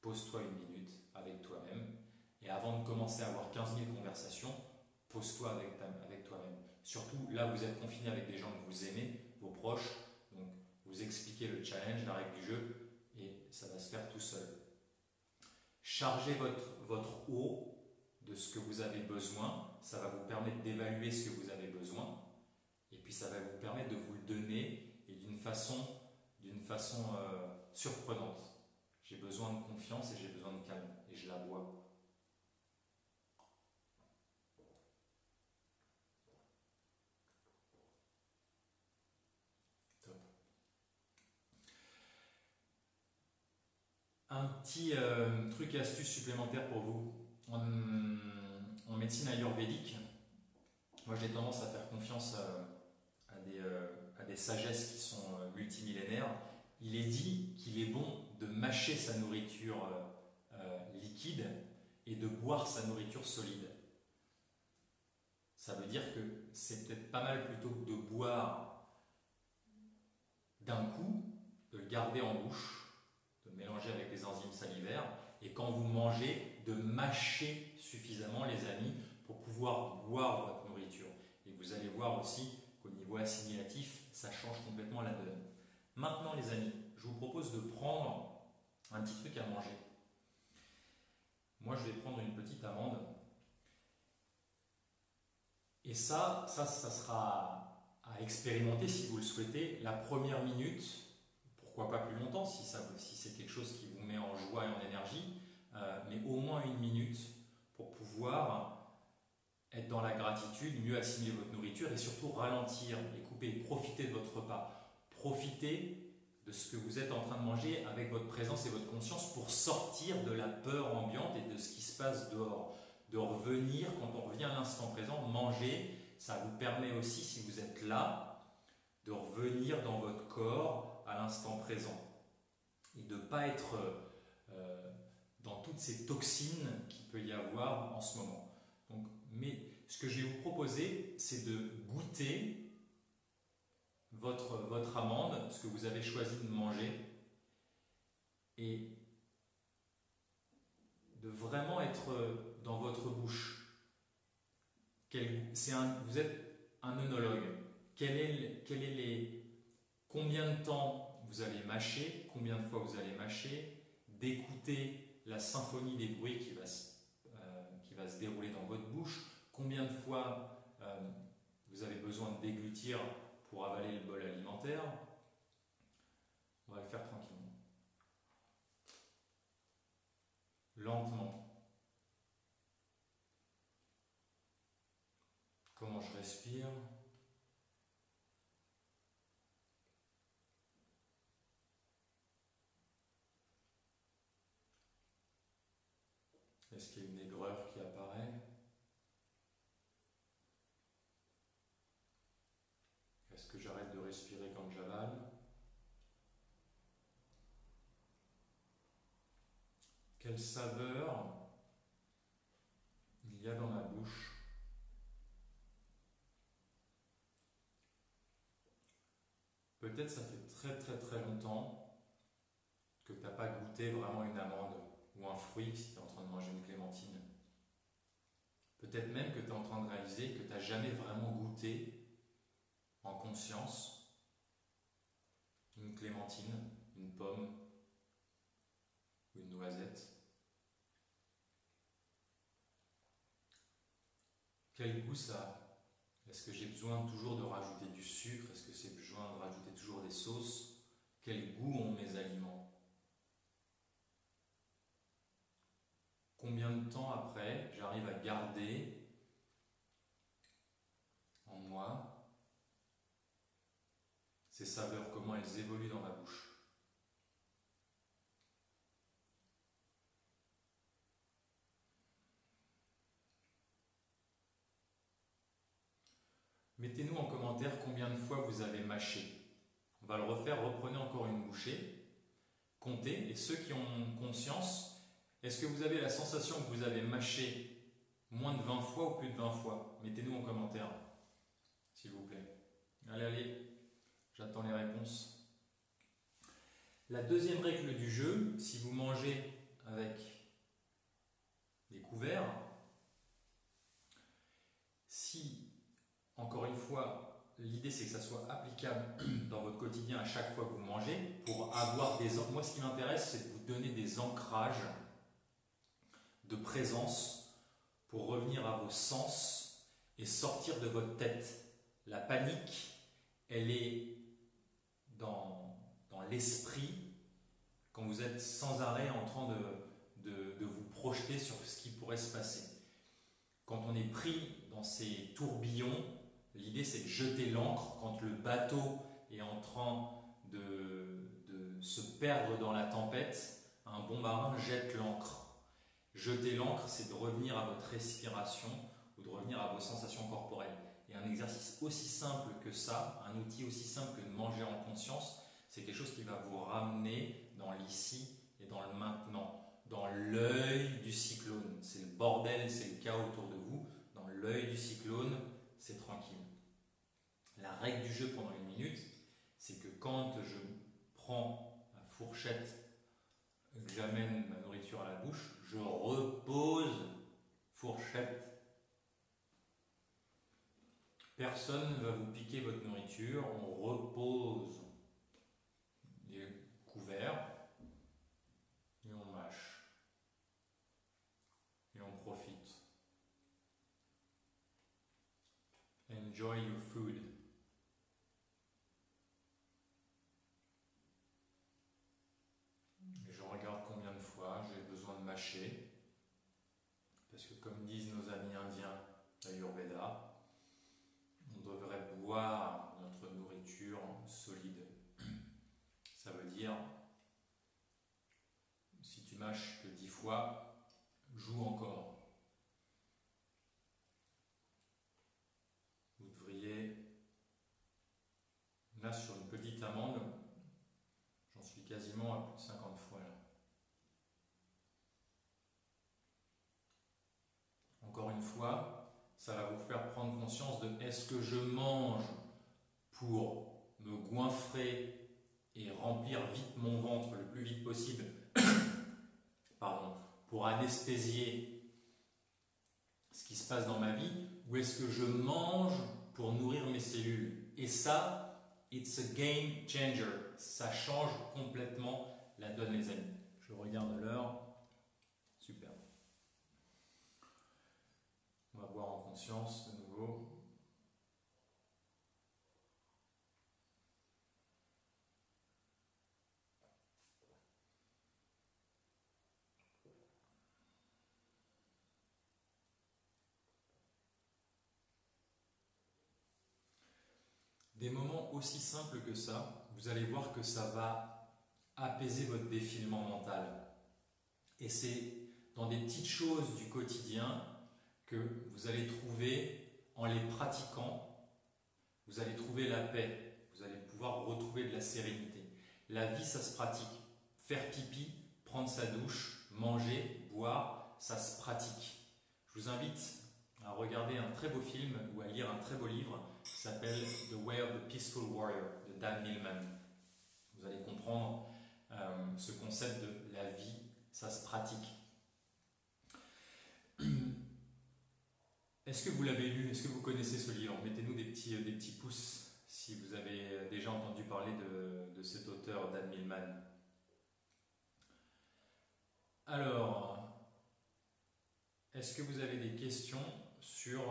Pose-toi 1 minute avec toi-même. Et avant de commencer à avoir 15 000 conversations, pose-toi avec toi-même. Surtout, là, vous êtes confiné avec des gens que vous aimez, vos proches. Donc, vous expliquez le challenge, la règle du jeu, et ça va se faire tout seul. Chargez votre eau de ce que vous avez besoin, ça va vous permettre d'évaluer ce que vous avez besoin, et puis ça va vous permettre de vous le donner et d'une façon surprenante. J'ai besoin de confiance et j'ai besoin de calme, et je la bois. Top. Un petit truc et astuce supplémentaire pour vous. En médecine ayurvédique, moi j'ai tendance à faire confiance à des sagesses qui sont multimillénaires. Il est dit qu'il est bon de mâcher sa nourriture liquide et de boire sa nourriture solide. Ça veut dire que c'est peut-être pas mal plutôt que de boire d'un coup, de le garder en bouche, de le mélanger avec les enzymes salivaires, et quand vous mangez, de mâcher suffisamment, les amis, pour pouvoir boire votre nourriture. Et vous allez voir aussi qu'au niveau assimilatif, ça change complètement la donne. Maintenant, les amis, je vous propose de prendre un petit truc à manger. Moi, je vais prendre une petite amande. Et ça sera à expérimenter si vous le souhaitez. La première minute, pourquoi pas plus longtemps si c'est quelque chose qui vous met en joie et en énergie, mais au moins une minute pour pouvoir être dans la gratitude, mieux assimiler votre nourriture et surtout ralentir et couper, profiter de votre repas. Profitez de ce que vous êtes en train de manger avec votre présence et votre conscience pour sortir de la peur ambiante et de ce qui se passe dehors. De revenir, quand on revient à l'instant présent, manger, ça vous permet aussi, si vous êtes là, de revenir dans votre corps à l'instant présent et de ne pas être dans toutes ces toxines qu'il peut y avoir en ce moment. Donc, mais ce que je vais vous proposer, c'est de goûter votre amande, ce que vous avez choisi de manger, et de vraiment être dans votre bouche. Vous êtes un œnologue. Combien de temps vous allez mâcher, combien de fois vous allez mâcher, d'écouter la symphonie des bruits qui va se dérouler dans votre bouche, combien de fois vous avez besoin de déglutir pour avaler le bol alimentaire. On va le faire tranquillement. Lentement. Comment je respire? Est-ce qu'il y a une aigreur qui apparaît? Est-ce que j'arrête de respirer quand j'avale? Quelle saveur il y a dans ma bouche? Peut-être ça fait très très très longtemps que tu n'as pas goûté vraiment une amande ou un fruit si tu es en train de manger une clémentine. Peut-être même que tu es en train de réaliser que tu n'as jamais vraiment goûté en conscience une clémentine, une pomme ou une noisette. Quel goût ça a? Est-ce que j'ai besoin toujours de rajouter du sucre? Est-ce que j'ai besoin de rajouter toujours des sauces? Quel goût ont mes aliments? Combien de temps après j'arrive à garder en moi ces saveurs, comment elles évoluent dans ma bouche? Mettez-nous en commentaire combien de fois vous avez mâché. On va le refaire, reprenez encore une bouchée, comptez, et ceux qui ont conscience, est-ce que vous avez la sensation que vous avez mâché moins de 20 fois ou plus de 20 fois? Mettez-nous en commentaire, s'il vous plaît. Allez, j'attends les réponses. La deuxième règle du jeu, si vous mangez avec des couverts, si, encore une fois, l'idée c'est que ça soit applicable dans votre quotidien à chaque fois que vous mangez, pour avoir des... Moi ce qui m'intéresse c'est de vous donner des ancrages de présence pour revenir à vos sens et sortir de votre tête. La panique, elle est dans l'esprit quand vous êtes sans arrêt en train de vous projeter sur ce qui pourrait se passer. Quand on est pris dans ces tourbillons, l'idée c'est de jeter l'ancre quand le bateau est en train de se perdre dans la tempête. Un bon marin jette l'ancre. Jeter l'ancre, c'est de revenir à votre respiration ou de revenir à vos sensations corporelles. Et un exercice aussi simple que ça, un outil aussi simple que de manger en conscience, c'est quelque chose qui va vous ramener dans l'ici et dans le maintenant, dans l'œil du cyclone. C'est le bordel, c'est le chaos autour de vous. Dans l'œil du cyclone, c'est tranquille. La règle du jeu pendant 1 minute, c'est que quand je prends ma fourchette, que j'amène ma nourriture à la bouche, je repose fourchette. Personne ne va vous piquer votre nourriture, on repose les couverts et on mâche et on profite. Enjoy your food. Et je regarde combien de fois j'ai besoin de mâcher, parce que comme disent nos amis indiens, l'Ayurveda, on devrait boire notre nourriture solide. Ça veut dire, si tu mâches que 10 fois, joue encore. Vous devriez, là sur une petite amande, j'en suis quasiment à plus de 50 fois là. Encore une fois, ça va vous faire prendre conscience de est-ce que je mange pour me goinfrer et remplir vite mon ventre le plus vite possible, pardon, pour anesthésier ce qui se passe dans ma vie, ou est-ce que je mange pour nourrir mes cellules? Et ça, it's a game changer. Ça change complètement la donne, les amis. Je regarde l'heure. Super. On va boire en conscience de nouveau. Des moments aussi simples que ça, vous allez voir que ça va apaiser votre défilement mental. Et c'est dans des petites choses du quotidien que vous allez trouver, en les pratiquant, vous allez trouver la paix, vous allez pouvoir retrouver de la sérénité. La vie, ça se pratique. Faire pipi, prendre sa douche, manger, boire, ça se pratique. Je vous invite à regarder un très beau film ou à lire un très beau livre qui s'appelle The Way of the Peaceful Warrior de Dan Millman. Vous allez comprendre ce concept de la vie, ça se pratique. Est-ce que vous l'avez lu? Est-ce que vous connaissez ce livre? Mettez-nous des petits pouces si vous avez déjà entendu parler de cet auteur Dan Millman. Alors, est-ce que vous avez des questions sur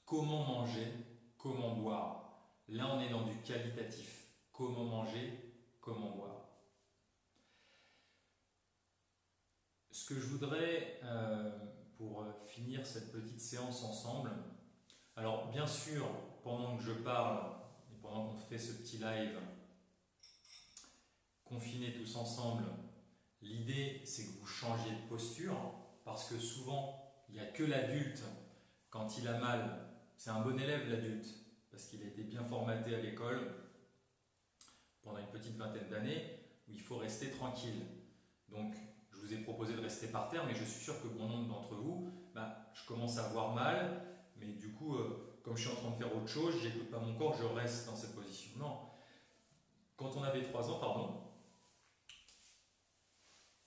comment manger, comment boire? Là, on est dans du qualitatif. Comment manger, comment boire? Ce que je voudrais, pour finir cette petite séance ensemble, alors bien sûr, pendant que je parle et pendant qu'on fait ce petit live, confinés tous ensemble, l'idée c'est que vous changiez de posture, parce que souvent, il n'y a que l'adulte, quand il a mal, c'est un bon élève l'adulte, parce qu'il a été bien formaté à l'école pendant une petite vingtaine d'années, où il faut rester tranquille. Donc, je vous ai proposé de rester par terre, mais je suis sûr que bon nombre d'entre vous, je commence à avoir mal, mais du coup, comme je suis en train de faire autre chose, j'écoute pas mon corps, je reste dans cette position. Non. Quand on avait 3 ans, pardon,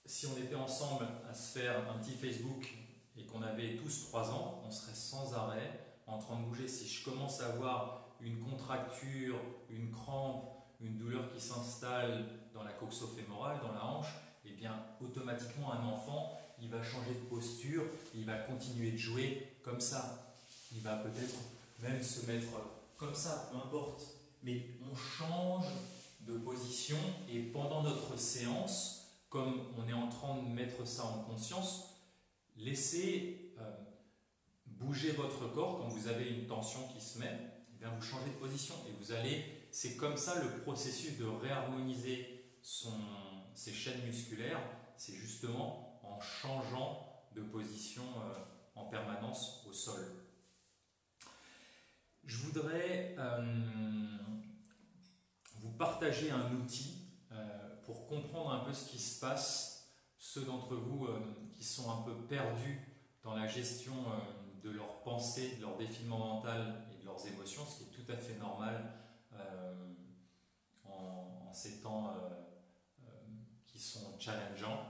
si on était ensemble à se faire un petit Facebook et qu'on avait tous 3 ans, on serait sans arrêt en train de bouger. Si je commence à avoir une contracture, une crampe, une douleur qui s'installe dans la coxo-fémorale, dans la hanche, eh bien automatiquement un enfant, il va changer de posture, il va continuer de jouer comme ça. Il va peut-être même se mettre comme ça, peu importe. Mais on change de position et pendant notre séance, comme on est en train de mettre ça en conscience, laissez bouger votre corps quand vous avez une tension qui se met, et bien vous changez de position et vous allez, c'est comme ça le processus de réharmoniser ses chaînes musculaires, c'est justement en changeant de position en permanence au sol. Je voudrais vous partager un outil pour comprendre un peu ce qui se passe, ceux d'entre vous qui sont un peu perdus dans la gestion de leurs pensées, de leur défilement mental et de leurs émotions, ce qui est tout à fait normal en ces temps qui sont challengeants.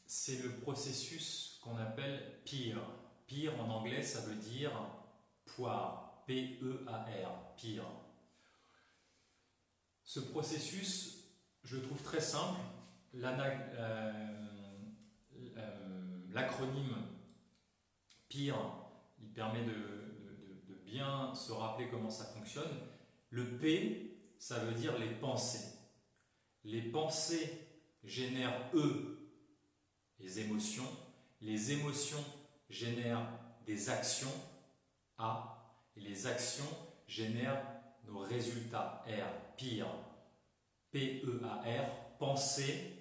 C'est le processus qu'on appelle PEAR. PEAR en anglais, ça veut dire poire, P-E-A-R, PEAR. Ce processus, je le trouve très simple. L'acronyme PEAR, il permet de bien se rappeler comment ça fonctionne. Le P, ça veut dire les pensées. Les pensées génèrent, les émotions. Les émotions génèrent des actions, A. Et les actions génèrent nos résultats, R. PEAR. P-E-A-R. Pensée,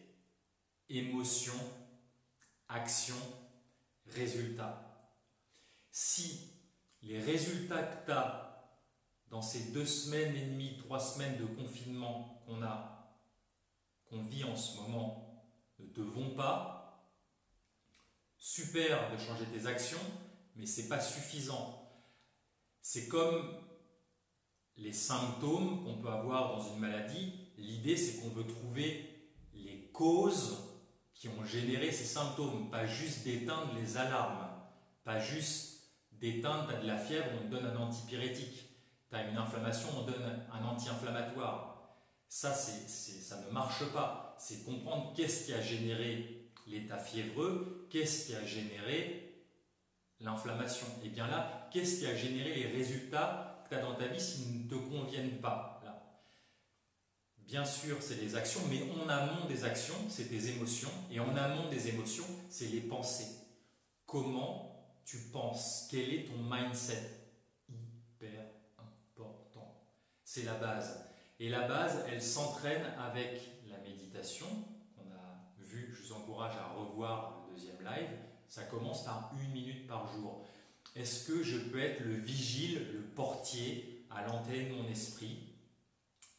émotion, action, résultat. Si les résultats que tu as dans ces 2 semaines et demie, 3 semaines de confinement qu'on vit en ce moment, ne te vont pas, super de changer tes actions, mais ce n'est pas suffisant. C'est comme les symptômes qu'on peut avoir dans une maladie. L'idée, c'est qu'on veut trouver les causes qui ont généré ces symptômes, pas juste d'éteindre les alarmes, pas juste d'éteindre, tu as de la fièvre, on te donne un antipyrétique, tu as une inflammation, on donne un anti-inflammatoire. Ça ne marche pas. C'est comprendre qu'est-ce qui a généré l'état fiévreux, qu'est-ce qui a généré l'inflammation. Et bien là, qu'est-ce qui a généré les résultats que tu as dans ta vie s'ils ne te conviennent pas là. Bien sûr, c'est les actions, mais en amont des actions, c'est tes émotions. Et en amont des émotions, c'est les pensées. Comment tu penses? Quel est ton mindset? Hyper important. C'est la base. Et la base, elle s'entraîne avec la méditation, qu'on a vu, je vous encourage à revoir le 2e live. Ça commence par 1 minute par jour. Est-ce que je peux être le vigile, le portier à l'entrée de mon esprit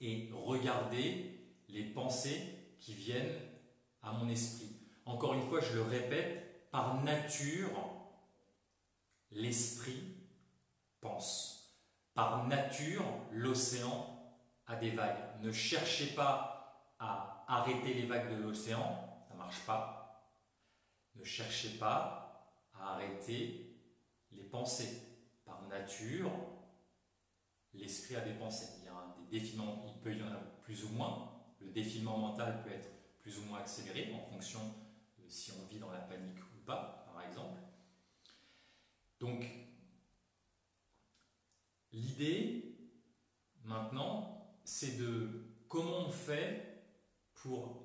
et regarder les pensées qui viennent à mon esprit? Encore une fois, je le répète, par nature, l'esprit pense. Par nature, l'océan a des vagues. Ne cherchez pas à arrêter les vagues de l'océan, ça ne marche pas. Ne cherchez pas à arrêter les pensées. Par nature, l'esprit a des pensées. Il y a des défilements, il peut y en avoir plus ou moins. Le défilement mental peut être plus ou moins accéléré en fonction de si on vit dans la panique ou pas, par exemple. Donc, l'idée, maintenant, c'est de comment on fait pour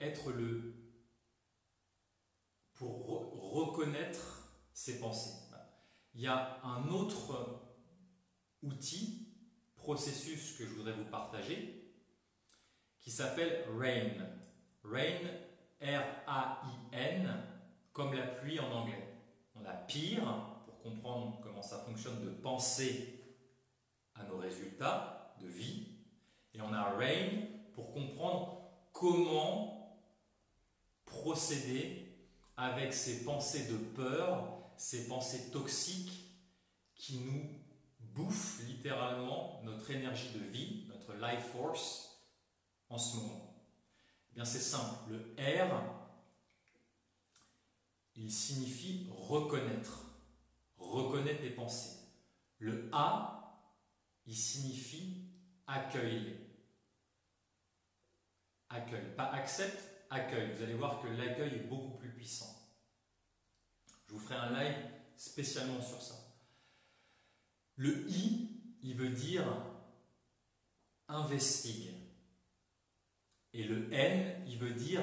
reconnaître ses pensées. Il y a un autre outil, processus que je voudrais vous partager, qui s'appelle RAIN. RAIN, R-A-I-N, comme la pluie en anglais. On a PEAR, pour comprendre comment ça fonctionne, de penser à nos résultats de vie. Et on a RAIN pour comprendre comment procéder avec ces pensées de peur, ces pensées toxiques qui nous bouffent littéralement notre énergie de vie, notre life force en ce moment. Eh bien, c'est simple. Le R, il signifie reconnaître, reconnaître les pensées. Le A, il signifie accueille. Accueille, pas accepte, accueil. Vous allez voir que l'accueil est beaucoup plus puissant. Je vous ferai un live spécialement sur ça. Le I, il veut dire investigue. Et le N, il veut dire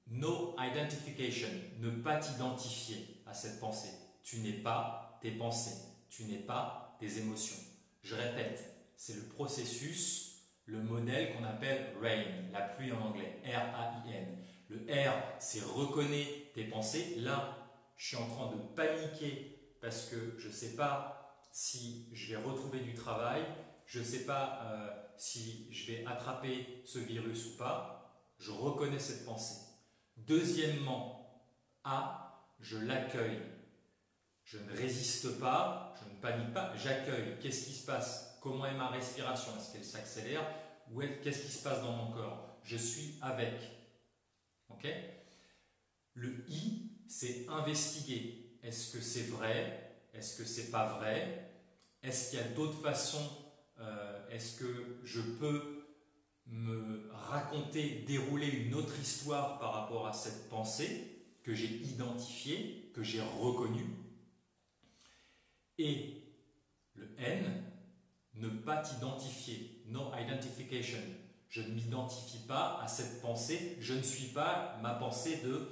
no identification, ne pas t'identifier à cette pensée. Tu n'es pas tes pensées, tu n'es pas tes émotions. Je répète, c'est le processus, le modèle qu'on appelle RAIN, la pluie en anglais, R-A-I-N. Le R, c'est reconnais tes pensées. Là, je suis en train de paniquer parce que je ne sais pas si je vais retrouver du travail, je ne sais pas si je vais attraper ce virus ou pas. Je reconnais cette pensée. Deuxièmement, A, je l'accueille. Je ne résiste pas, je ne panique pas, j'accueille. Qu'est-ce qui se passe? Comment est ma respiration? Est-ce qu'elle s'accélère? Ou qu'est-ce qui se passe dans mon corps? Je suis avec. Ok? Le I, c'est investiguer. Est-ce que c'est vrai? Est-ce que c'est pas vrai? Est-ce qu'il y a d'autres façons? Est-ce que je peux me raconter, dérouler une autre histoire par rapport à cette pensée que j'ai identifiée, que j'ai reconnue? Et le N, ne pas t'identifier, no identification. Je ne m'identifie pas à cette pensée, je ne suis pas ma pensée de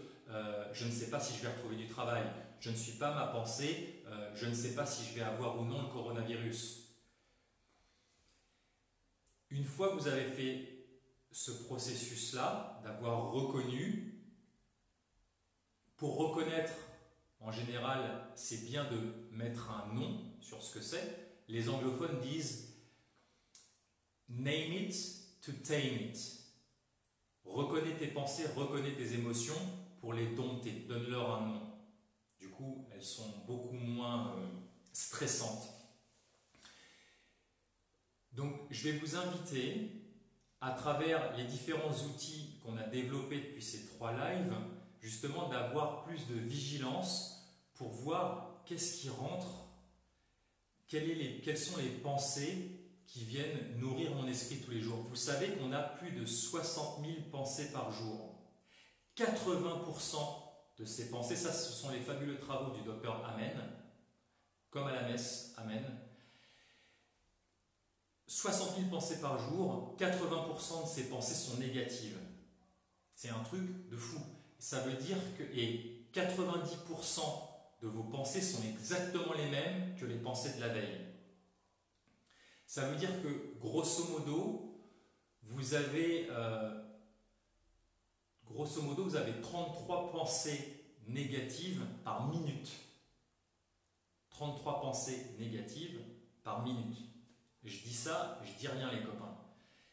je ne sais pas si je vais retrouver du travail, je ne suis pas ma pensée, je ne sais pas si je vais avoir ou non le coronavirus. Une fois que vous avez fait ce processus-là, d'avoir reconnu, pour reconnaître, en général, c'est bien de mettre un nom sur ce que c'est. Les anglophones disent « name it to tame it ». Reconnais tes pensées, reconnais tes émotions pour les dompter, donne-leur un nom. Du coup, elles sont beaucoup moins stressantes. Donc, je vais vous inviter, à travers les différents outils qu'on a développés depuis ces 3 lives, justement d'avoir plus de vigilance pour voir qu'est-ce qui rentre, quelles sont les pensées qui viennent nourrir mon esprit tous les jours. Vous savez qu'on a plus de 60 000 pensées par jour. 80% de ces pensées, ça ce sont les fabuleux travaux du docteur Amen, comme à la messe, Amen. 60 000 pensées par jour, 80% de ces pensées sont négatives. C'est un truc de fou. Ça veut dire que 90% de vos pensées sont exactement les mêmes que les pensées de la veille. Ça veut dire que, grosso modo, vous avez 33 pensées négatives par minute. 33 pensées négatives par minute. Je dis ça, je dis rien les copains.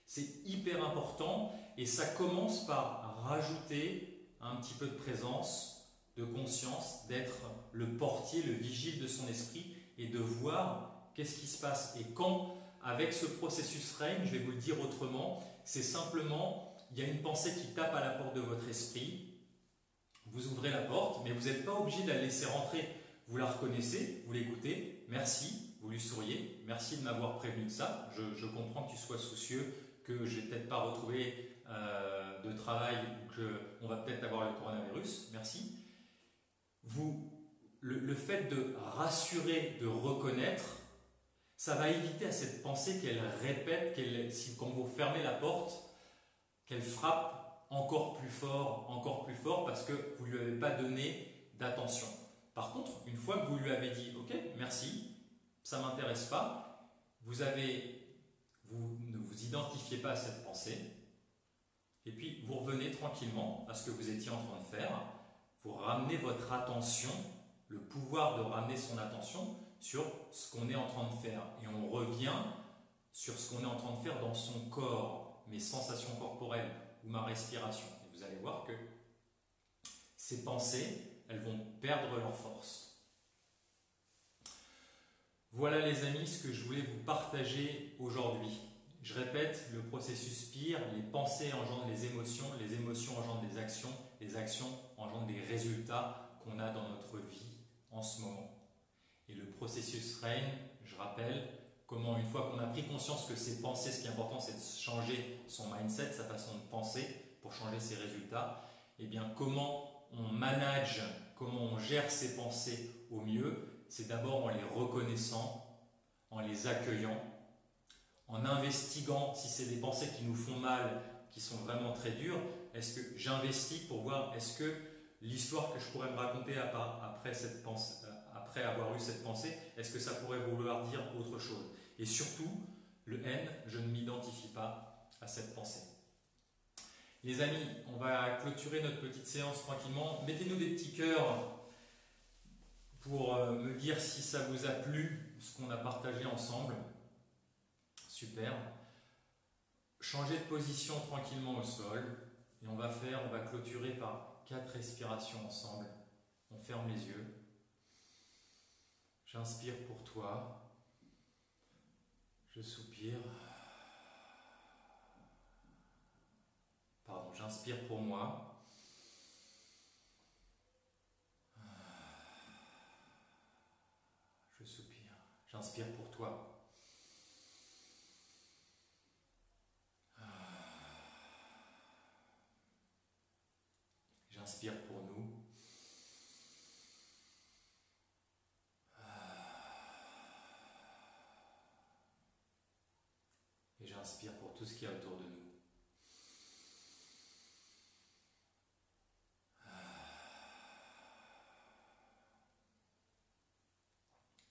C'est hyper important et ça commence par rajouter un petit peu de présence, de conscience, d'être le portier, le vigile de son esprit et de voir qu'est-ce qui se passe. Et quand, avec ce processus RAIN, je vais vous le dire autrement, c'est simplement, il y a une pensée qui tape à la porte de votre esprit, vous ouvrez la porte, mais vous n'êtes pas obligé de la laisser rentrer. Vous la reconnaissez, vous l'écoutez, merci, vous lui souriez, merci de m'avoir prévenu de ça, je comprends que tu sois soucieux, que je ne vais peut-être pas retrouver de travail ou qu'on va peut-être avoir le coronavirus, merci. Le fait de rassurer, de reconnaître, ça va éviter à cette pensée qu'elle répète, quand vous fermez la porte, qu'elle frappe encore plus fort parce que vous ne lui avez pas donné d'attention. Par contre, une fois que vous lui avez dit « Ok, merci, ça ne m'intéresse pas », vous ne vous identifiez pas à cette pensée et puis vous revenez tranquillement à ce que vous étiez en train de faire, vous ramenez votre attention, le pouvoir de ramener son attention sur ce qu'on est en train de faire et on revient sur ce qu'on est en train de faire dans son corps, mes sensations corporelles ou ma respiration. Et vous allez voir que ces pensées, elles vont perdre leur force. Voilà les amis ce que je voulais vous partager aujourd'hui. Je répète, le processus PEER, les pensées engendrent les émotions engendrent les actions engendrent des résultats qu'on a dans notre vie en ce moment. Et le processus RAIN, je rappelle, comment une fois qu'on a pris conscience que ces pensées, ce qui est important c'est de changer son mindset, sa façon de penser, pour changer ses résultats, eh bien comment on manage, comment on gère ses pensées au mieux, c'est d'abord en les reconnaissant, en les accueillant, en investiguant si c'est des pensées qui nous font mal, qui sont vraiment très dures, est-ce que j'investis pour voir est-ce que l'histoire que je pourrais me raconter après avoir eu cette pensée, est-ce que ça pourrait vouloir dire autre chose? Et surtout, le N, je ne m'identifie pas à cette pensée. Les amis, on va clôturer notre petite séance tranquillement. Mettez-nous des petits cœurs pour me dire si ça vous a plu, ce qu'on a partagé ensemble. Super. Changez de position tranquillement au sol. Et on va clôturer par 4 respirations ensemble. On ferme les yeux. J'inspire pour toi. Je soupire. Pardon, j'inspire pour moi. Je soupire. J'inspire pour toi. J'inspire pour nous. Et j'inspire pour tout ce qu'il y a autour de nous.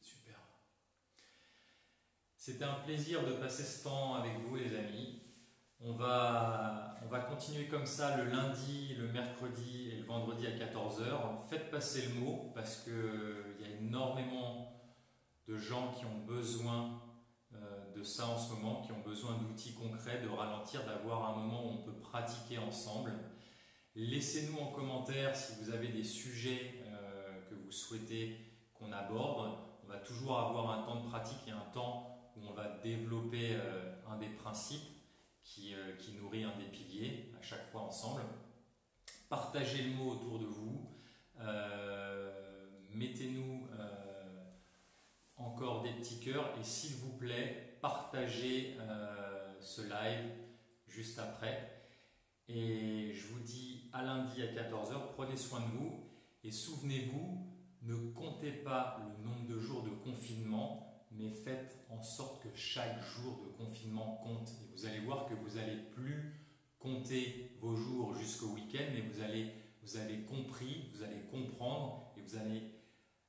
Super. C'était un plaisir de passer ce temps avec vous, les amis. On va continuer comme ça le lundi, le mercredi et le vendredi à 14 h. Faites passer le mot parce qu'il y a énormément de gens qui ont besoin de ça en ce moment, qui ont besoin d'outils concrets, de ralentir, d'avoir un moment où on peut pratiquer ensemble. Laissez-nous en commentaire si vous avez des sujets que vous souhaitez qu'on aborde. On va toujours avoir un temps de pratique et un temps où on va développer un des principes qui nourrit un des piliers à chaque fois ensemble. Partagez le mot autour de vous. Mettez-nous encore des petits cœurs et s'il vous plaît, partagez ce live juste après. Et je vous dis à lundi à 14 h, prenez soin de vous et souvenez-vous, ne comptez pas le nombre de jours de confinement, mais faites en sorte que chaque jour de confinement compte. Et vous allez voir que vous n'allez plus compter vos jours jusqu'au week-end, mais vous avez compris, vous allez comprendre et vous allez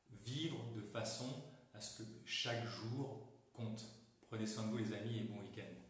vivre de façon à ce que chaque jour compte. Prenez soin de vous les amis et bon week-end.